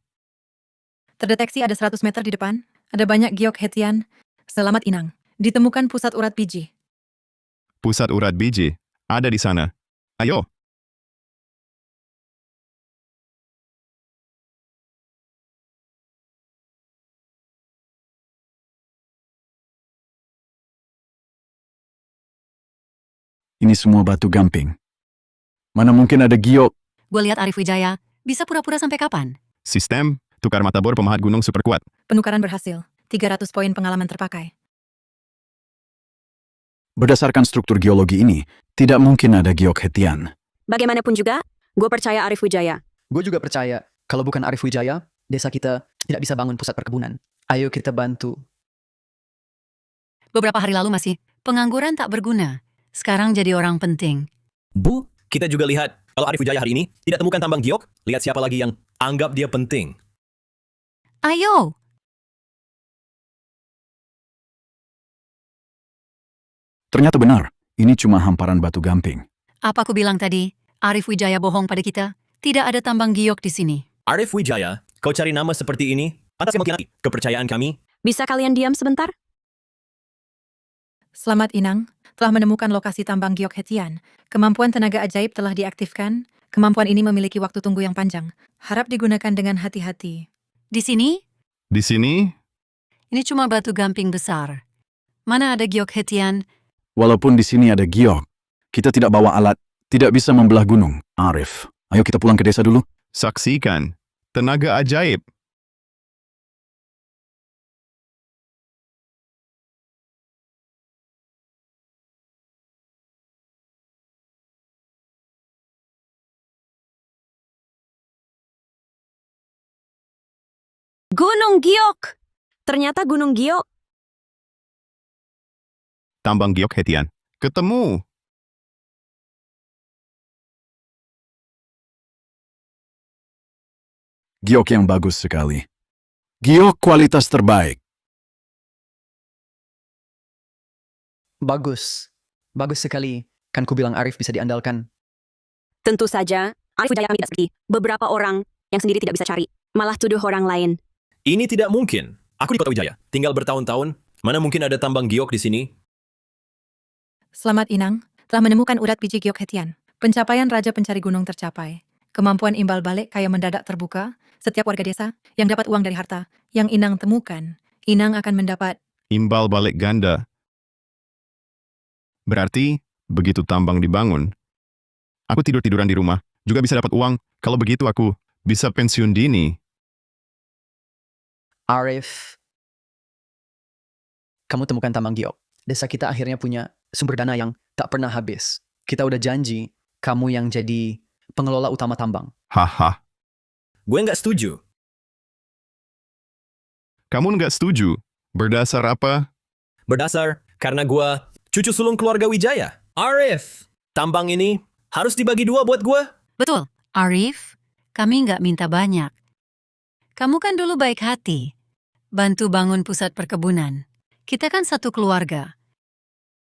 Terdeteksi ada 100 meter di depan. Ada banyak giok hetian. Selamat Inang. Ditemukan pusat urat biji. Pusat urat biji ada di sana. Ayo. Ini semua batu gamping. Mana mungkin ada giok? Gue lihat Arif Wijaya bisa pura-pura sampai kapan? Sistem tukar mata bor pemahat gunung super kuat. Penukaran berhasil. 300 poin pengalaman terpakai. Berdasarkan struktur geologi ini, tidak mungkin ada giok hetian. Bagaimanapun juga, gue percaya Arif Wijaya. Gue juga percaya, kalau bukan Arif Wijaya, desa kita tidak bisa bangun pusat perkebunan. Ayo kita bantu. Beberapa hari lalu masih pengangguran tak berguna. Sekarang jadi orang penting. Bu, kita juga lihat kalau Arif Wijaya hari ini tidak temukan tambang giok, lihat siapa lagi yang anggap dia penting. Ayo! Ternyata benar, ini cuma hamparan batu gamping. Apa aku bilang tadi? Arif Wijaya bohong pada kita. Tidak ada tambang giok di sini. Arif Wijaya, kau cari nama seperti ini atas kemungkinan kepercayaan kami. Bisa kalian diam sebentar? Selamat Inang, telah menemukan lokasi tambang giok hetian. Kemampuan tenaga ajaib telah diaktifkan. Kemampuan ini memiliki waktu tunggu yang panjang. Harap digunakan dengan hati-hati. Di sini, Di sini, ini cuma batu gamping besar. Mana ada giok hetian? Walaupun di sini ada giok, kita tidak bawa alat, tidak bisa membelah gunung. Arif, ayo kita pulang ke desa dulu. saksikan tenaga ajaib. Gunung Giok! Ternyata Gunung Giok. Tambang giok Hetian. Ketemu. Giok yang bagus sekali. Giok kualitas terbaik. Bagus. Bagus sekali. Kan ku bilang Arif bisa diandalkan. Tentu saja, Arif Wijaya tidak seperti beberapa orang yang sendiri tidak bisa cari, malah tuduh orang lain. Ini tidak mungkin. Aku di Kota Wijaya, tinggal bertahun-tahun. Mana mungkin ada tambang giok di sini? Selamat Inang, telah menemukan urat biji giok hetian. Pencapaian Raja Pencari Gunung tercapai. Kemampuan imbal balik kaya mendadak terbuka. Setiap warga desa yang dapat uang dari harta yang Inang temukan, Inang akan mendapat. Imbal balik ganda. Berarti, begitu tambang dibangun, aku tidur-tiduran di rumah, juga bisa dapat uang. Kalau begitu aku bisa pensiun dini. Arif, kamu temukan tambang giok. Desa kita akhirnya punya sumber dana yang tak pernah habis. Kita udah janji, kamu yang jadi pengelola utama tambang. Haha, Gue nggak setuju. kamu nggak setuju? Berdasar apa? Berdasar karena gue cucu sulung keluarga Wijaya. Arif, tambang ini harus dibagi dua buat gue. Betul, Arif, kami nggak minta banyak. Kamu kan dulu baik hati. Bantu bangun pusat perkebunan. Kita kan satu keluarga.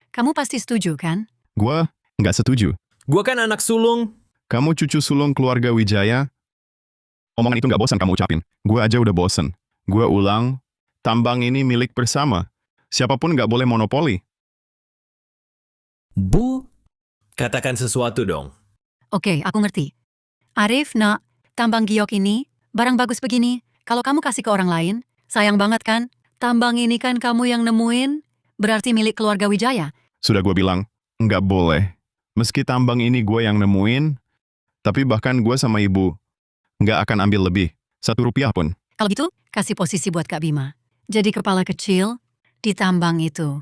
Kamu pasti setuju, kan? Gua nggak setuju. Gue kan anak sulung. Kamu cucu sulung keluarga Wijaya? Omongan itu nggak bosan kamu ucapin. Gua aja udah bosen. Gua ulang, tambang ini milik bersama. Siapapun nggak boleh monopoli. Bu, katakan sesuatu dong. Oke, aku ngerti. Arif, nak, tambang giok ini, barang bagus begini, kalau kamu kasih ke orang lain, sayang banget kan? Tambang ini kan kamu yang nemuin, berarti milik keluarga Wijaya. Sudah gua bilang, nggak boleh. Meski tambang ini gua yang nemuin, tapi bahkan gua sama ibu nggak akan ambil lebih. 1 rupiah pun. Kalau gitu, kasih posisi buat Kak Bima. Jadi kepala kecil di tambang itu.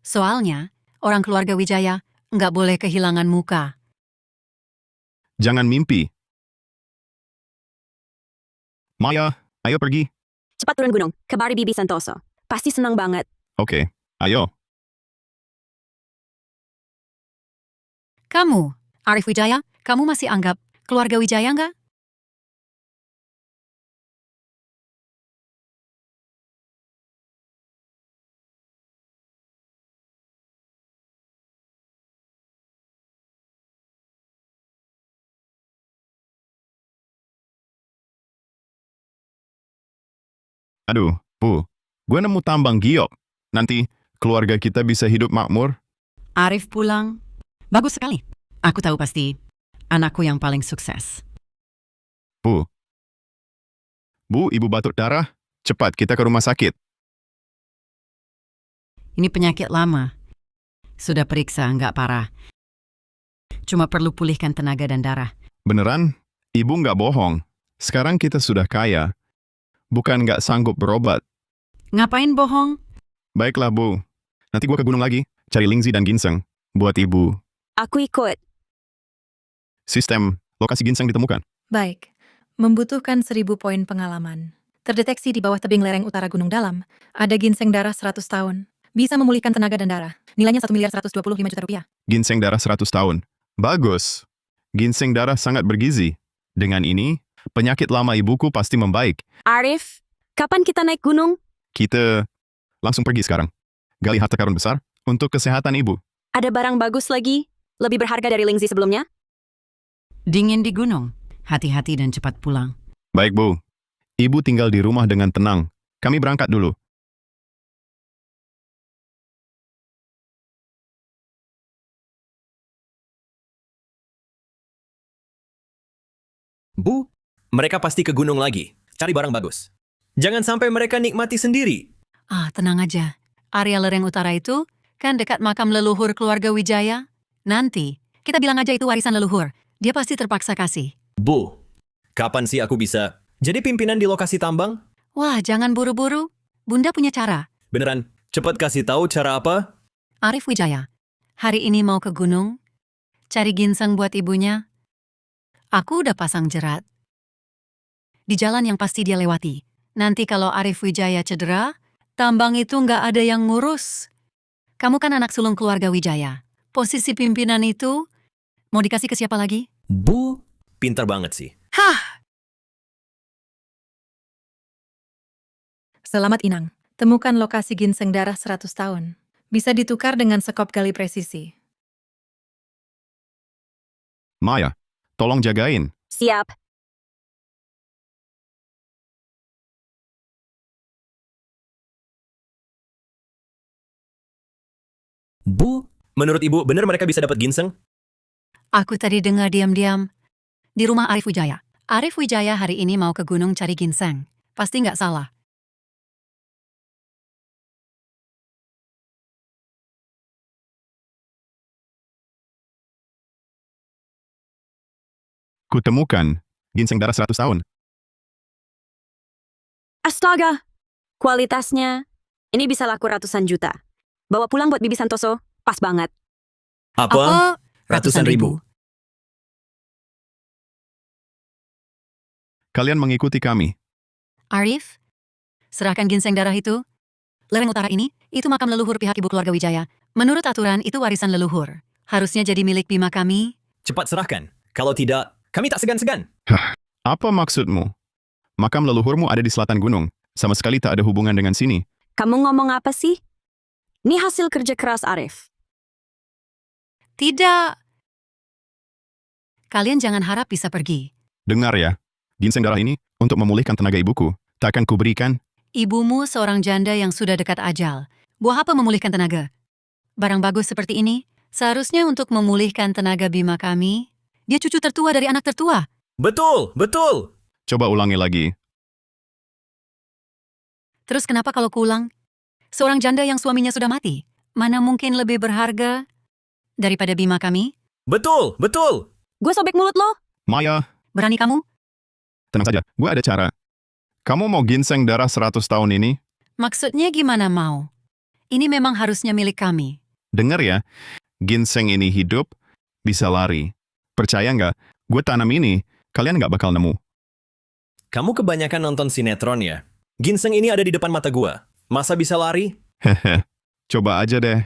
Soalnya, orang keluarga Wijaya nggak boleh kehilangan muka. Jangan mimpi. Maya, ayo pergi. Cepat turun gunung, kebari Bibi Santoso. Pasti senang banget. Oke, ayo. Kamu, Arif Wijaya, kamu masih anggap keluarga Wijaya nggak? Aduh, Bu. Gue nemu tambang giok. Nanti keluarga kita bisa hidup makmur. Arif pulang. Bagus sekali. Aku tahu pasti anakku yang paling sukses. Bu. Bu, ibu batuk darah. Cepat, kita ke rumah sakit. Ini penyakit lama. Sudah periksa, nggak parah. Cuma perlu pulihkan tenaga dan darah. Beneran? Ibu nggak bohong. Sekarang kita sudah kaya. Bukan nggak sanggup berobat. Ngapain bohong? Baiklah, Bu. Nanti gue ke gunung lagi. Cari lingzi dan ginseng. Buat ibu. Aku ikut. Sistem lokasi ginseng ditemukan. Baik, membutuhkan 1000 poin pengalaman. Terdeteksi di bawah tebing lereng utara Gunung Dalam, ada ginseng darah 100 tahun. Bisa memulihkan tenaga dan darah. Nilainya 1.125 juta rupiah. Ginseng darah 100 tahun. Bagus. Ginseng darah sangat bergizi. Dengan ini, penyakit lama ibuku pasti membaik. Arif, kapan kita naik gunung? Kita langsung pergi sekarang. Gali harta karun besar untuk kesehatan ibu. Ada barang bagus lagi? Lebih berharga dari Lingzi sebelumnya? Dingin di gunung. Hati-hati dan cepat pulang. Baik, Bu. Ibu tinggal di rumah dengan tenang. Kami berangkat dulu. Bu, mereka pasti ke gunung lagi. Cari barang bagus. Jangan sampai mereka nikmati sendiri. Ah, tenang aja. Area lereng utara itu kan dekat makam leluhur keluarga Wijaya. Nanti, kita bilang aja itu warisan leluhur. Dia pasti terpaksa kasih. Bu, kapan sih aku bisa jadi pimpinan di lokasi tambang? Wah, jangan buru-buru. Bunda punya cara. Beneran, cepat kasih tahu cara apa? Arif Wijaya, hari ini mau ke gunung, cari ginseng buat ibunya. Aku udah pasang jerat. Di jalan yang pasti dia lewati. Nanti kalau Arif Wijaya cedera, tambang itu nggak ada yang ngurus. Kamu kan anak sulung keluarga Wijaya. Posisi pimpinan itu mau dikasih ke siapa lagi? Bu, pintar banget sih. Hah! Selamat Inang, temukan lokasi ginseng darah 100 tahun. Bisa ditukar dengan sekop gali presisi. Maya, tolong jagain. Siap. Bu, menurut ibu benar mereka bisa dapat ginseng? Aku tadi dengar diam-diam di rumah Arif Wijaya. Arif Wijaya hari ini mau ke gunung cari ginseng. Pasti nggak salah. Kutemukan ginseng darah 100 tahun. Astaga, kualitasnya ini bisa laku ratusan juta. Bawa pulang buat Bibi Santoso, pas banget. Apa? Ratusan ribu. Kalian mengikuti kami. Arif, serahkan ginseng darah itu. Lereng utara ini, itu makam leluhur pihak ibu keluarga Wijaya. Menurut aturan, itu warisan leluhur. Harusnya jadi milik Bima kami. Cepat serahkan. Kalau tidak, kami tak segan-segan. Apa maksudmu? Makam leluhurmu ada di selatan gunung. Sama sekali tak ada hubungan dengan sini. Kamu ngomong apa sih? Ini hasil kerja keras Arif. Tidak. Kalian jangan harap bisa pergi. Dengar ya. Ginseng darah ini untuk memulihkan tenaga ibuku. Takkan kuberikan. Ibumu seorang janda yang sudah dekat ajal. Buah apa memulihkan tenaga? Barang bagus seperti ini, seharusnya untuk memulihkan tenaga Bima kami. Dia cucu tertua dari anak tertua. Betul, betul. Coba ulangi lagi. Terus kenapa kalau kuulang? Seorang janda yang suaminya sudah mati. Mana mungkin lebih berharga daripada Bima kami? Betul, betul. Gue sobek mulut lo. Maya, Berani kamu? tenang saja. Gue ada cara. Kamu mau ginseng darah 100 tahun ini? Maksudnya gimana mau? Ini memang harusnya milik kami. Dengar ya, ginseng ini hidup, bisa lari. Percaya nggak? Gue tanam ini, kalian nggak bakal nemu. Kamu kebanyakan nonton sinetron ya? Ginseng ini ada di depan mata gua. Masa bisa lari? Hehe, coba aja deh.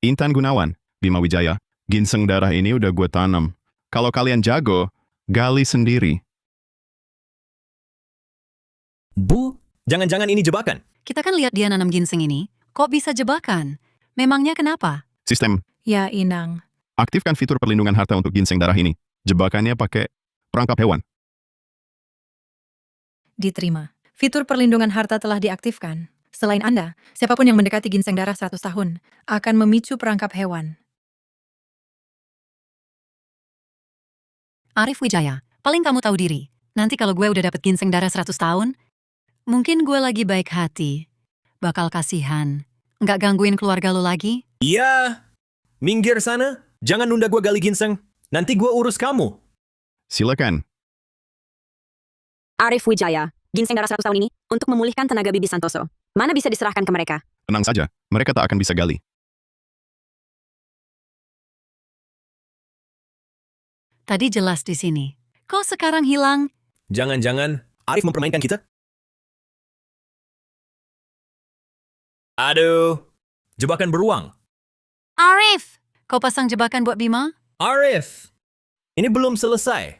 Intan Gunawan, Bima Wijaya, ginseng darah ini udah gue tanam. Kalau kalian jago, gali sendiri. Bu, jangan-jangan ini jebakan? Kita kan lihat dia nanam ginseng ini. Kok bisa jebakan? Memangnya kenapa? Sistem, Ya, Inang. aktifkan fitur perlindungan harta untuk ginseng darah ini. Jebakannya pakai perangkap hewan. Diterima. Fitur perlindungan harta telah diaktifkan. Selain Anda, siapapun yang mendekati ginseng darah 100 tahun akan memicu perangkap hewan. Arif Wijaya, paling kamu tahu diri. Nanti kalau gue udah dapet ginseng darah 100 tahun, mungkin gue lagi baik hati. Bakal kasihan. Nggak gangguin keluarga lo lagi? Iya. Minggir sana. Jangan nunda gua gali ginseng. Nanti gua urus kamu. Silakan. Arif Wijaya, ginseng darah 100 tahun ini untuk memulihkan tenaga Bibi Santoso. Mana bisa diserahkan ke mereka? Tenang saja, mereka tak akan bisa gali. Tadi jelas di sini. Kok sekarang hilang? Jangan-jangan Arif mempermainkan kita? Aduh. Jebakan beruang. Arif! Kau pasang jebakan buat Bima? Arif. Ini belum selesai.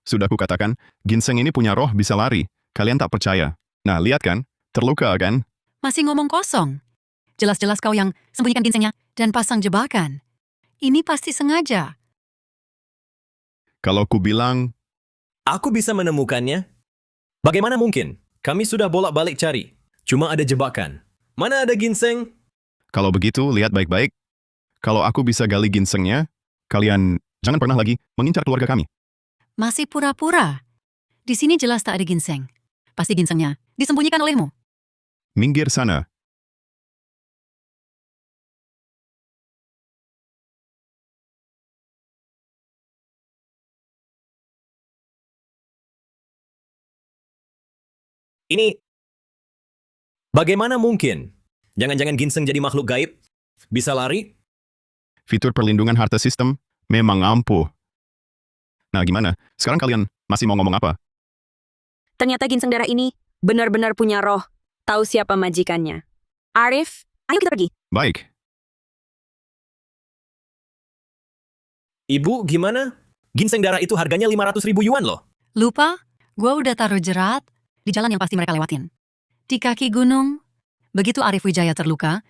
Sudah kukatakan, ginseng ini punya roh bisa lari. Kalian tak percaya. Nah, lihat kan? Terluka kan? Masih ngomong kosong. Jelas-jelas kau yang sembunyikan ginsengnya dan pasang jebakan. Ini pasti sengaja. Kalau ku bilang, Aku bisa menemukannya. Bagaimana mungkin? Kami sudah bolak-balik cari. Cuma ada jebakan. Mana ada ginseng? kalau begitu, lihat baik-baik. Kalau aku bisa gali ginsengnya, kalian jangan pernah lagi mengincar keluarga kami. Masih pura-pura. Di sini jelas tak ada ginseng. Pasti ginsengnya disembunyikan olehmu. Minggir sana. Ini... Bagaimana mungkin? Jangan-jangan ginseng jadi makhluk gaib? Bisa lari? Fitur perlindungan harta sistem memang ampuh. Nah, gimana? Sekarang kalian masih mau ngomong apa? Ternyata ginseng darah ini benar-benar punya roh. Tahu siapa majikannya. Arif, ayo kita pergi. Baik. Ibu, gimana? Ginseng darah itu harganya 500.000 yuan loh. Lupa? Gua udah taruh jerat di jalan yang pasti mereka lewatin. Di kaki gunung. Begitu Arif Wijaya terluka,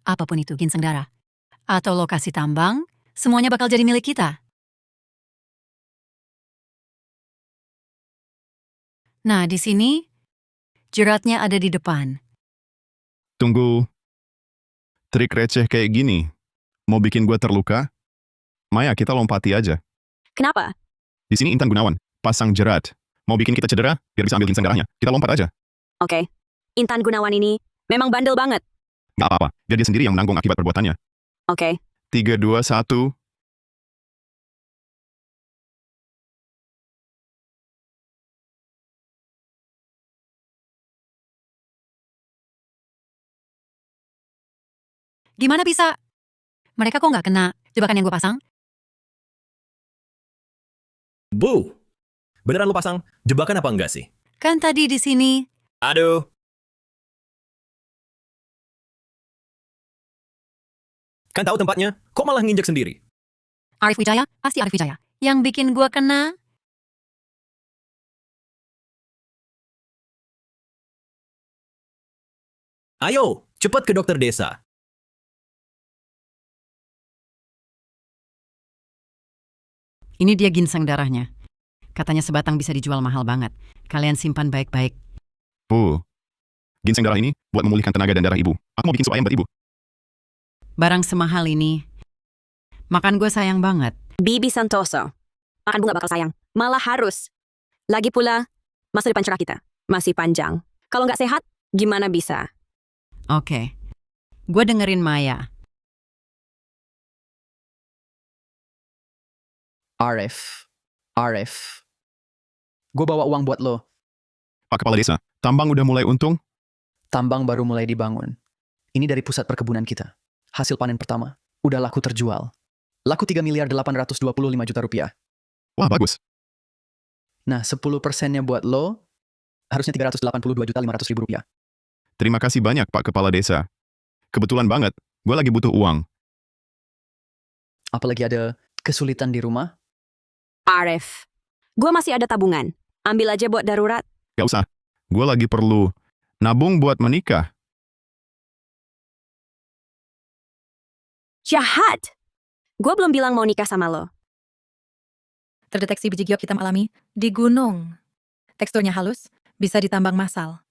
apapun itu ginseng darah, atau lokasi tambang, semuanya bakal jadi milik kita. Nah, di sini, jeratnya ada di depan. Tunggu. Trik receh kayak gini. Mau bikin gue terluka? Maya, kita lompati aja. Kenapa? Di sini Intan Gunawan. Pasang jerat. Mau bikin kita cedera, biar bisa ambil ginseng darahnya. Kita lompat aja. Oke. Intan Gunawan ini memang bandel banget. Nggak apa-apa. Biar dia sendiri yang menanggung akibat perbuatannya. Oke. 3, 2, 1. Gimana bisa? Mereka kok nggak kena jebakan yang gue pasang? Bu, beneran lu pasang jebakan apa enggak sih? Kan tadi di sini. Aduh. Kan tahu tempatnya, kok malah nginjek sendiri? Arif Wijaya, pasti Arif Wijaya. Yang bikin gue kena. Ayo, cepat ke dokter desa. Ini dia ginseng darahnya. Katanya sebatang bisa dijual mahal banget. Kalian simpan baik-baik. Ginseng darah ini buat memulihkan tenaga dan darah ibu. Aku mau bikin sup ayam buat ibu. Barang semahal ini. Makan gue sayang banget. Bibi Santoso. Makan bunga bakal sayang. Malah harus. Lagi pula, masa depan cerah kita masih panjang. Kalau nggak sehat, gimana bisa? Oke. Gue dengerin Maya. Arif. Gue bawa uang buat lo. Pak Kepala Desa, tambang udah mulai untung? Tambang baru mulai dibangun. Ini dari pusat perkebunan kita. Hasil panen pertama. Udah laku terjual. Laku 3.825 juta rupiah. Wah, bagus. Nah, 10%-nya buat lo, harusnya 382.500.000 rupiah. Terima kasih banyak, Pak Kepala Desa. Kebetulan banget, gue lagi butuh uang. Apalagi ada kesulitan di rumah? Arif, gue masih ada tabungan. Ambil aja buat darurat. Gak usah, gue lagi perlu nabung buat menikah. Jahat! Gue belum bilang mau nikah sama lo. Terdeteksi biji giok hitam alami di gunung. Teksturnya halus, bisa ditambang massal.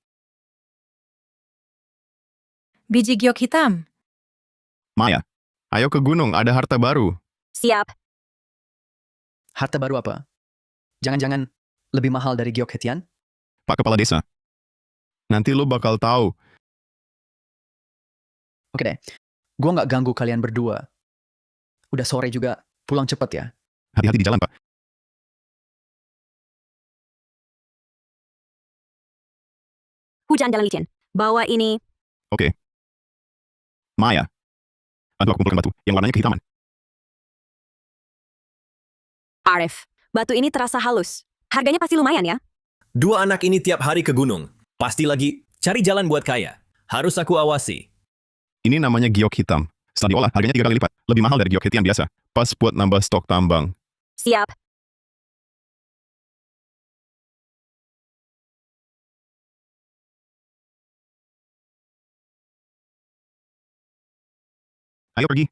Biji giok hitam. Maya, ayo ke gunung, ada harta baru. Siap. Harta baru apa? Jangan-jangan lebih mahal dari giok hetian? Pak Kepala Desa, nanti lo bakal tahu. Oke deh, gue nggak ganggu kalian berdua. Udah sore juga, pulang cepet ya. Hati-hati di jalan, Pak. Hujan jalan licin. Bawa ini. Oke. Maya, bantu aku kumpulkan batu yang warnanya kehitaman. Arif, batu ini terasa halus. Harganya pasti lumayan ya? Dua anak ini tiap hari ke gunung. Pasti lagi cari jalan buat kaya. Harus aku awasi. Ini namanya giok hitam. Setelah diolah, harganya 3 kali lipat. Lebih mahal dari giok hetian biasa. Pas buat nambah stok tambang. Siap. Ayo pergi.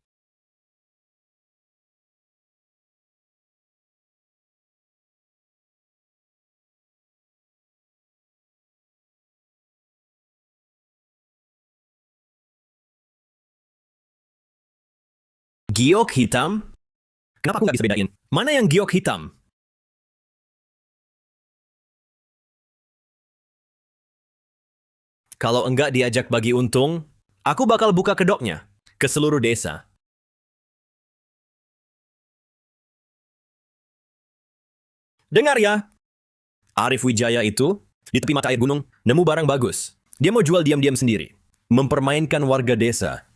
Giok hitam? Kenapa aku nggak bisa bedain? Mana yang giok hitam? Kalau enggak diajak bagi untung, aku bakal buka kedoknya ke seluruh desa. Dengar ya, Arif Wijaya itu di tepi mata air gunung nemu barang bagus. Dia mau jual diam-diam sendiri, mempermainkan warga desa.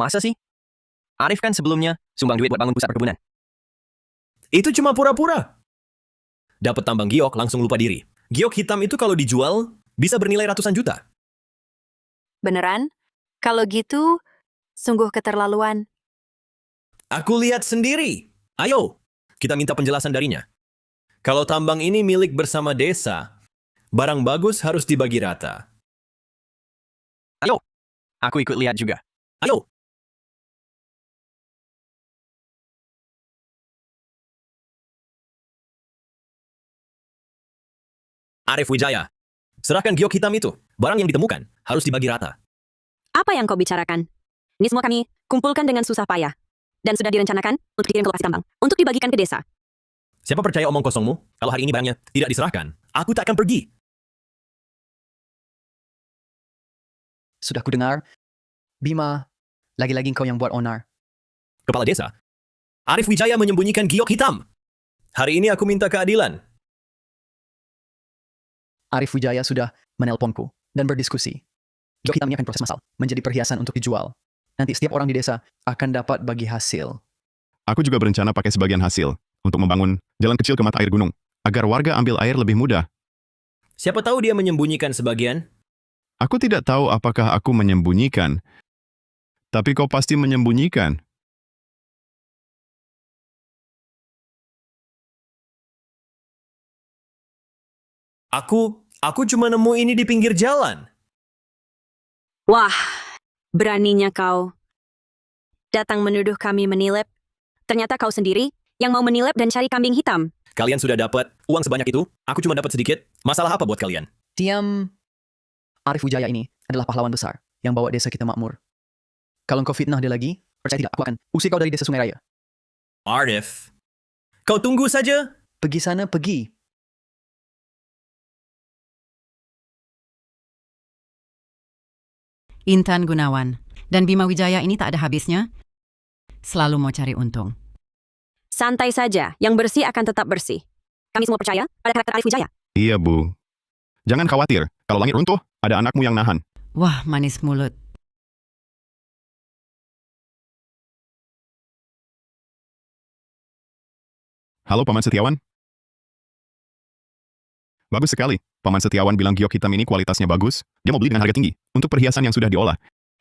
Masa sih? Arif kan sebelumnya sumbang duit buat bangun pusat perkebunan. Itu cuma pura-pura. Dapat tambang giok langsung lupa diri. Giok hitam itu kalau dijual bisa bernilai ratusan juta. Beneran? Kalau gitu, sungguh keterlaluan. Aku lihat sendiri. Ayo, kita minta penjelasan darinya. Kalau tambang ini milik bersama desa, barang bagus harus dibagi rata. Ayo, aku ikut lihat juga. Ayo. Arif Wijaya, serahkan giok hitam itu. Barang yang ditemukan harus dibagi rata. Apa yang kau bicarakan? Ini semua kami kumpulkan dengan susah payah. Dan sudah direncanakan untuk dikirim ke lokasi tambang. Untuk dibagikan ke desa. Siapa percaya omong kosongmu? Kalau hari ini barangnya tidak diserahkan, aku tak akan pergi. Sudah kudengar. Bima, lagi-lagi engkau yang buat onar. Kepala desa, Arif Wijaya menyembunyikan giok hitam. Hari ini aku minta keadilan. Arif Wijaya sudah menelponku dan berdiskusi. Giok hitamnya akan proses massal, menjadi perhiasan untuk dijual. Nanti setiap orang di desa akan dapat bagi hasil. Aku juga berencana pakai sebagian hasil untuk membangun jalan kecil ke mata air gunung, agar warga ambil air lebih mudah. Siapa tahu dia menyembunyikan sebagian? Aku tidak tahu apakah aku menyembunyikan, tapi kau pasti menyembunyikan. Aku cuma nemu ini di pinggir jalan. Wah, beraninya kau. Datang menuduh kami menilep. Ternyata kau sendiri yang mau menilep dan cari kambing hitam. Kalian sudah dapat uang sebanyak itu, aku cuma dapat sedikit. Masalah apa buat kalian? Diam. Arif Wijaya ini adalah pahlawan besar yang bawa desa kita makmur. Kalau engkau fitnah dia lagi, percaya tidak, aku akan usir kau dari desa Sungai Raya. Arif, kau tunggu saja. Pergi sana, pergi. Intan Gunawan, Dan Bima Wijaya ini tak ada habisnya. Selalu mau cari untung. Santai saja, yang bersih akan tetap bersih. Kami semua percaya pada karakter Arif Wijaya. Iya, Bu. Jangan khawatir, kalau langit runtuh, ada anakmu yang nahan. Wah, manis mulut. Halo, Paman Setiawan. Bagus sekali. Paman Setiawan bilang giok hitam ini kualitasnya bagus. Dia mau beli dengan harga tinggi untuk perhiasan yang sudah diolah.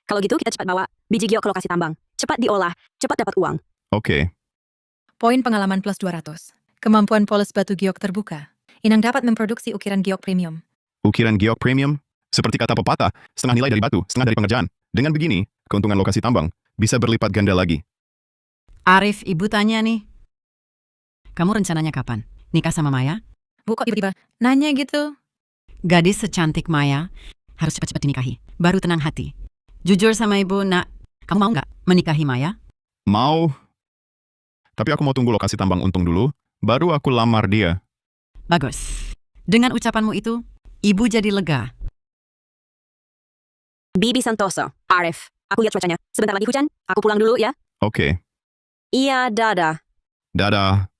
Kalau gitu kita cepat bawa biji giok ke lokasi tambang. Cepat diolah, cepat dapat uang. Oke. Poin pengalaman plus 200. Kemampuan poles batu giok terbuka. Inang dapat memproduksi ukiran giok premium. Ukiran giok premium, seperti kata pepatah, setengah nilai dari batu, setengah dari pengerjaan. Dengan begini, keuntungan lokasi tambang bisa berlipat ganda lagi. Arif, ibu tanya nih. Kamu rencananya kapan? Nikah sama Maya? Bu, kok tiba-tiba nanya gitu? Gadis secantik Maya harus cepat-cepat dinikahi. Baru tenang hati. Jujur sama ibu, nak, kamu mau nggak menikahi Maya? Mau. Tapi aku mau tunggu lokasi tambang untung dulu, baru aku lamar dia. Bagus. Dengan ucapanmu itu, ibu jadi lega. Bibi Santoso, Arif, aku lihat cuacanya. Sebentar lagi hujan, aku pulang dulu ya. Oke. Iya, dadah. Dadah.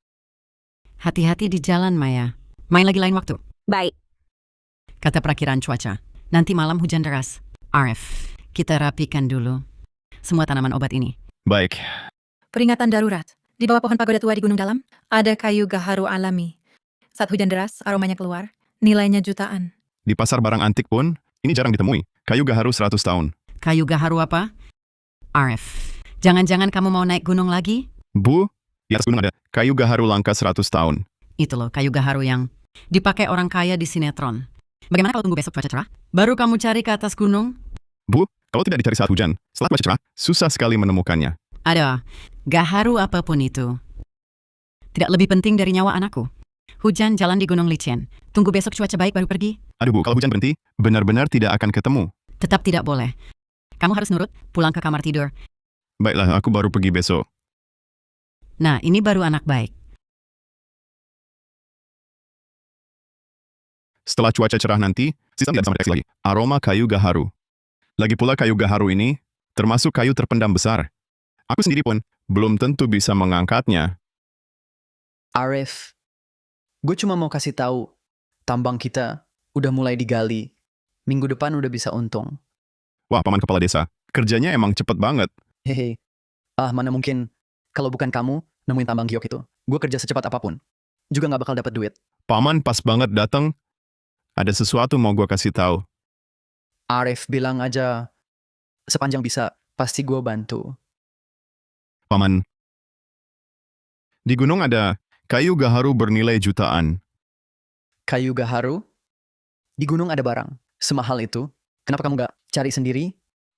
Hati-hati di jalan, Maya. Main lagi lain waktu. Baik. Kata perakiraan cuaca. Nanti malam hujan deras. Arif, kita rapikan dulu semua tanaman obat ini. Baik. Peringatan darurat. Di bawah pohon pagoda tua di Gunung Dalam, ada kayu gaharu alami. Saat hujan deras, aromanya keluar. Nilainya jutaan. Di pasar barang antik pun, ini jarang ditemui. Kayu gaharu 100 tahun. Kayu gaharu apa? Arif, jangan-jangan kamu mau naik gunung lagi? Bu, di atas gunung ada kayu gaharu langka 100 tahun. Itu loh, kayu gaharu yang dipakai orang kaya di sinetron. Bagaimana kalau tunggu besok cuaca cerah? Baru kamu cari ke atas gunung? Bu, kalau tidak dicari saat hujan, setelah cuaca cerah, susah sekali menemukannya. Ada, gaharu apapun itu. Tidak lebih penting dari nyawa anakku. Hujan jalan di gunung licin. Tunggu besok cuaca baik baru pergi. Aduh Bu, kalau hujan berhenti, benar-benar tidak akan ketemu. Tetap tidak boleh. Kamu harus nurut, pulang ke kamar tidur. Baiklah, aku baru pergi besok. Nah, ini baru anak baik. Setelah cuaca cerah nanti, sistem tidak bisa mendeteksi lagi aroma kayu gaharu. Lagi pula kayu gaharu ini termasuk kayu terpendam besar. Aku sendiri pun belum tentu bisa mengangkatnya. Arif, gue cuma mau kasih tahu, tambang kita udah mulai digali. Minggu depan udah bisa untung. Wah, Paman Kepala Desa, kerjanya emang cepet banget. Hehe. Mana mungkin kalau bukan kamu nemuin tambang giok itu. Gue kerja secepat apapun. Juga nggak bakal dapat duit. Paman pas banget datang. Ada sesuatu mau gue kasih tahu. Arif bilang aja, sepanjang bisa, pasti gue bantu. Paman, di gunung ada kayu gaharu bernilai jutaan. Kayu gaharu? Di gunung ada barang. Semahal itu. Kenapa kamu nggak cari sendiri?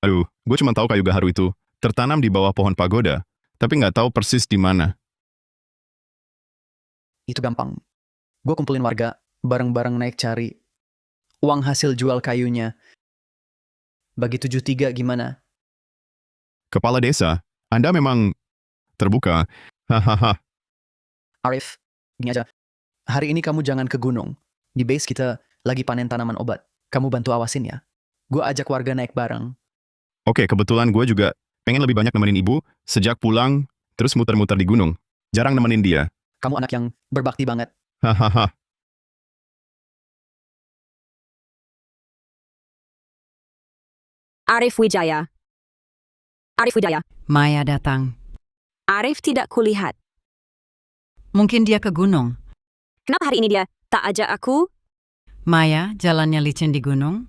Aduh, gue cuma tahu kayu gaharu itu tertanam di bawah pohon pagoda, tapi nggak tahu persis di mana. Itu gampang. Gue kumpulin warga, bareng-bareng naik cari. Uang hasil jual kayunya. Bagi 7/3 gimana? Kepala Desa, Anda memang terbuka. Hahaha. Arif, gini aja. Hari ini kamu jangan ke gunung. Di base kita lagi panen tanaman obat. Kamu bantu awasin ya. Gue ajak warga naik bareng. Oke, kebetulan gue juga pengen lebih banyak nemenin ibu sejak pulang, terus muter-muter di gunung. Jarang nemenin dia. Kamu anak yang berbakti banget. Hahaha. Arif Wijaya. Arif Wijaya. Maya datang. Arif tidak kulihat. Mungkin dia ke gunung. Kenapa hari ini dia tak ajak aku? Maya, jalannya licin di gunung.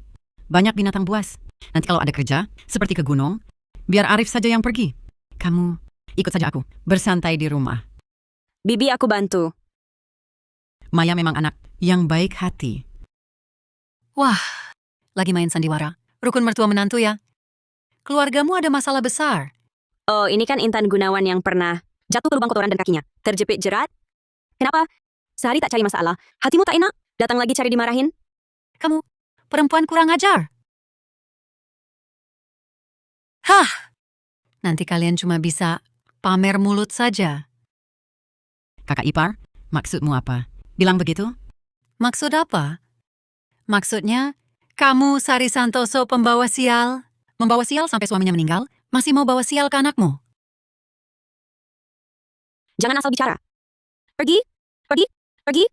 Banyak binatang buas. Nanti kalau ada kerja, seperti ke gunung, biar Arif saja yang pergi. Kamu ikut saja aku, bersantai di rumah. Bibi aku bantu. Maya memang anak yang baik hati. Wah, lagi main sandiwara. Rukun mertua menantu ya. Keluargamu ada masalah besar. Oh, ini kan Intan Gunawan yang pernah jatuh ke lubang kotoran dan kakinya. Terjepit jerat. Kenapa? Sehari tak cari masalah. Hatimu tak enak? Datang lagi cari dimarahin? Kamu perempuan kurang ajar. Hah! Nanti kalian cuma bisa pamer mulut saja. Kakak ipar, maksudmu apa? Bilang begitu? Maksud apa? Maksudnya, kamu Sari Santoso pembawa sial? Membawa sial sampai suaminya meninggal, masih mau bawa sial ke anakmu. Jangan asal bicara. Pergi, pergi, pergi.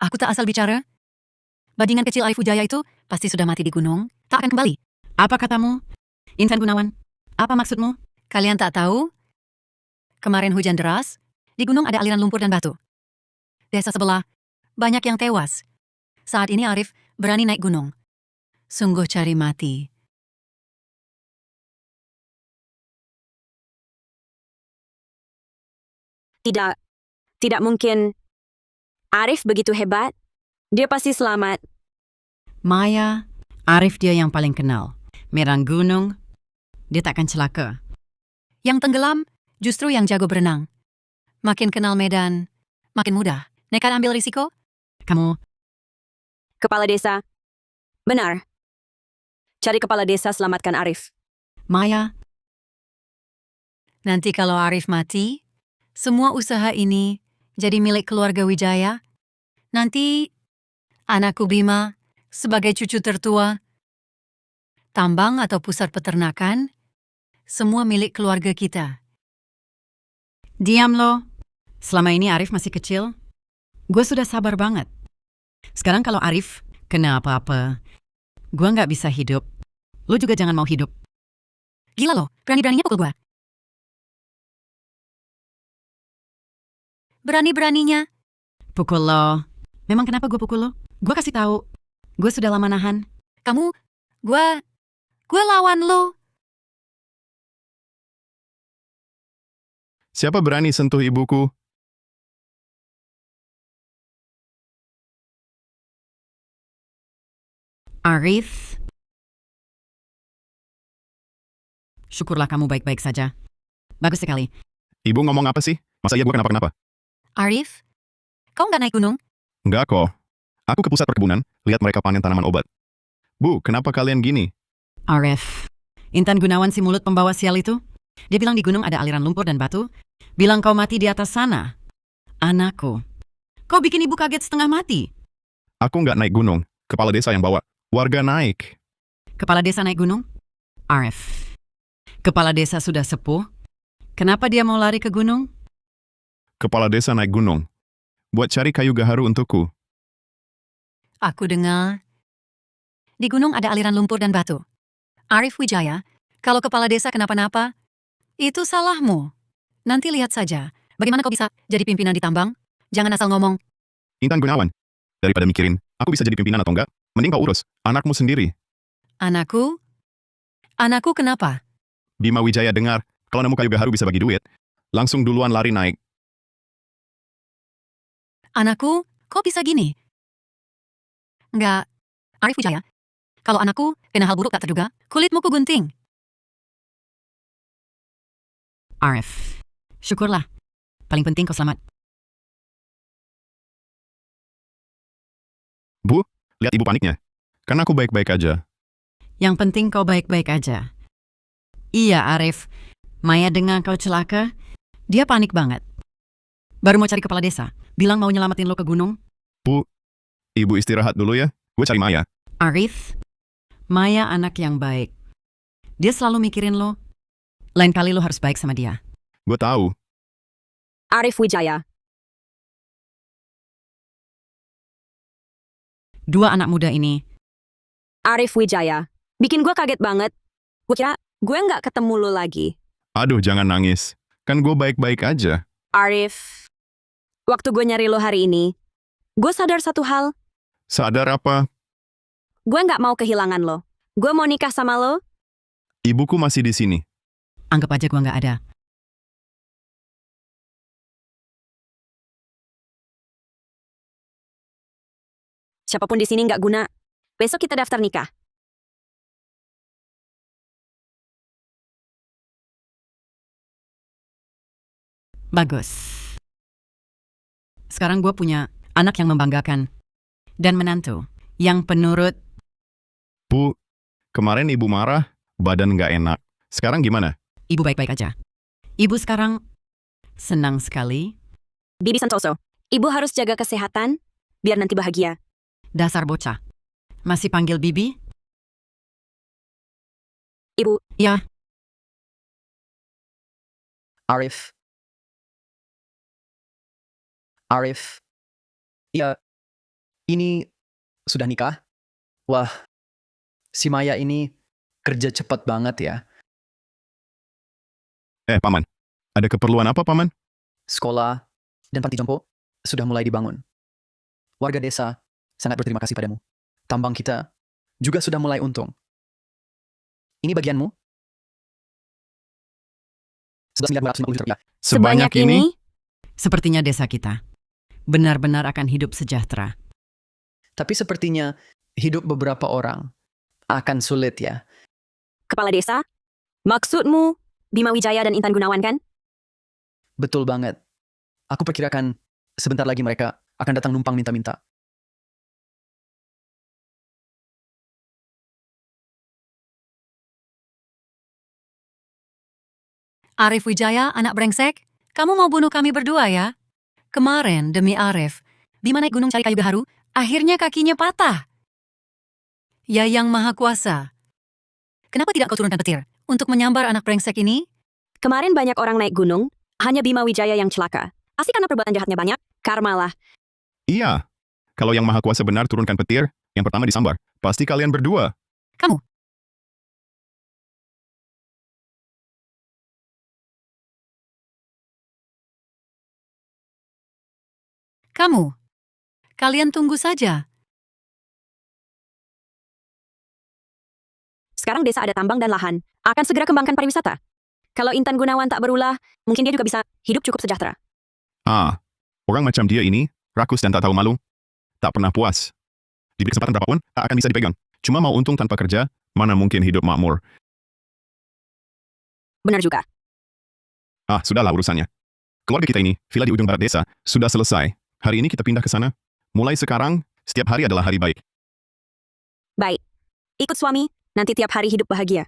Aku tak asal bicara. Bajingan kecil Arif Wijaya itu pasti sudah mati di gunung, tak akan kembali. Apa katamu, Intan Gunawan? Apa maksudmu? Kalian tak tahu? Kemarin hujan deras, di gunung ada aliran lumpur dan batu. Desa sebelah, banyak yang tewas. Saat ini Arif berani naik gunung. Sungguh cari mati. Tidak mungkin. Arif begitu hebat. Dia pasti selamat. Maya, Arif dia yang paling kenal. Merang gunung, dia takkan celaka. Yang tenggelam, justru yang jago berenang. Makin kenal medan, makin mudah. Nekat ambil risiko? Kamu, Kepala desa. Benar. Cari kepala desa, selamatkan Arif. Maya, Nanti kalau Arif mati, semua usaha ini jadi milik keluarga Wijaya. Nanti anakku Bima sebagai cucu tertua, tambang atau pusat peternakan, semua milik keluarga kita. diam lo. Selama ini Arif masih kecil. Gue sudah sabar banget. Sekarang kalau Arif kena apa-apa, gue nggak bisa hidup. Lo juga jangan mau hidup. Gila lo, berani-beraninya pukul gua. Berani-beraninya. Pukul lo. Memang kenapa gue pukul lo? Gue kasih tahu. Gue sudah lama nahan. Kamu, gua lawan lo. Siapa berani sentuh ibuku? Arif. Syukurlah kamu baik-baik saja. Bagus sekali. Ibu ngomong apa sih? Masa iya gue kenapa-kenapa? Arif, kau nggak naik gunung? Enggak kok. Aku ke pusat perkebunan, lihat mereka panen tanaman obat. Bu, kenapa kalian gini? Arif. Intan Gunawan si mulut pembawa sial itu. Dia bilang di gunung ada aliran lumpur dan batu. Bilang kau mati di atas sana. Anakku. Kau bikin ibu kaget setengah mati. Aku nggak naik gunung. Kepala desa yang bawa. Warga naik. Kepala desa naik gunung? Arif. Kepala desa sudah sepuh. Kenapa dia mau lari ke gunung? Kepala desa naik gunung. Buat cari kayu gaharu untukku. Aku dengar. Di gunung ada aliran lumpur dan batu. Arif Wijaya, kalau kepala desa kenapa-napa, itu salahmu. Nanti lihat saja, bagaimana kau bisa jadi pimpinan di tambang? Jangan asal ngomong. Intan Gunawan. Daripada mikirin, aku bisa jadi pimpinan atau enggak, mending kau urus anakmu sendiri. Anakku? Anakku kenapa? Bima Wijaya dengar, kalau nemu kayu gaharu bisa bagi duit, langsung duluan lari naik. Anakku, kok bisa gini? Enggak. Arif Wijaya, kalau anakku kena hal buruk tak terduga, kulitmu kugunting. Arif. Syukurlah. Paling penting kau selamat. Bu, lihat ibu paniknya. Kan aku baik-baik aja. Yang penting kau baik-baik aja. Iya, Arif. Maya dengar kau celaka, dia panik banget. Baru mau cari kepala desa, bilang mau nyelamatin lo ke gunung. Bu, ibu istirahat dulu ya. Gue cari Maya. Arif, Maya anak yang baik. Dia selalu mikirin lo. Lain kali lo harus baik sama dia. Gue tahu. Arif Wijaya. Dua anak muda ini, Arif Wijaya. Bikin gue kaget banget. Gue kira gue nggak ketemu lo lagi. Aduh, jangan nangis. Kan gue baik-baik aja. Arif. Waktu gue nyari lo hari ini, gue sadar satu hal. Sadar apa? Gue nggak mau kehilangan lo. Gue mau nikah sama lo. Ibuku masih di sini. anggap aja gua nggak ada. Siapapun di sini nggak guna. Besok kita daftar nikah. Bagus. Sekarang gue punya anak yang membanggakan. Dan menantu yang penurut. Bu, kemarin ibu marah, badan nggak enak. Sekarang gimana? Ibu baik-baik aja. Ibu sekarang senang sekali. Bibi Santoso, ibu harus jaga kesehatan, biar nanti bahagia. Dasar bocah. Masih panggil Bibi? Ibu, Ya, Arif. Arif. Iya, ini sudah nikah? Wah, si Maya ini kerja cepat banget ya. Paman. Ada keperluan apa, Paman? Sekolah dan panti jompo sudah mulai dibangun. Warga desa sangat berterima kasih padamu. Tambang kita juga sudah mulai untung. Ini bagianmu. 11.950 juta rupiah. Sebanyak ini? sepertinya desa kita benar-benar akan hidup sejahtera. Tapi sepertinya hidup beberapa orang akan sulit ya. Kepala Desa, maksudmu Bima Wijaya dan Intan Gunawan kan? Betul banget. Aku perkirakan sebentar lagi mereka akan datang numpang minta-minta. Arif Wijaya, anak brengsek, kamu mau bunuh kami berdua ya? Kemarin, demi Arif, Bima naik gunung cari kayu gaharu, akhirnya kakinya patah. Ya yang maha kuasa. Kenapa tidak kau turunkan petir untuk menyambar anak brengsek ini? Kemarin banyak orang naik gunung, hanya Bima Wijaya yang celaka. Pasti karena perbuatan jahatnya banyak, karma lah. Iya. Kalau yang maha kuasa benar turunkan petir, yang pertama disambar. Pasti kalian berdua. Kamu. Kamu. Kalian tunggu saja. Sekarang desa ada tambang dan lahan, akan segera kembangkan pariwisata. Kalau Intan Gunawan tak berulah, mungkin dia juga bisa hidup cukup sejahtera. Orang macam dia ini, rakus dan tak tahu malu. Tak pernah puas. Diberi kesempatan berapapun, tak akan bisa dipegang. Cuma mau untung tanpa kerja, mana mungkin hidup makmur. Benar juga. Sudahlah urusannya. Keluarga kita ini, villa di ujung barat desa, sudah selesai. Hari ini kita pindah ke sana. Mulai sekarang, setiap hari adalah hari baik. Baik. Ikut suami, nanti tiap hari hidup bahagia.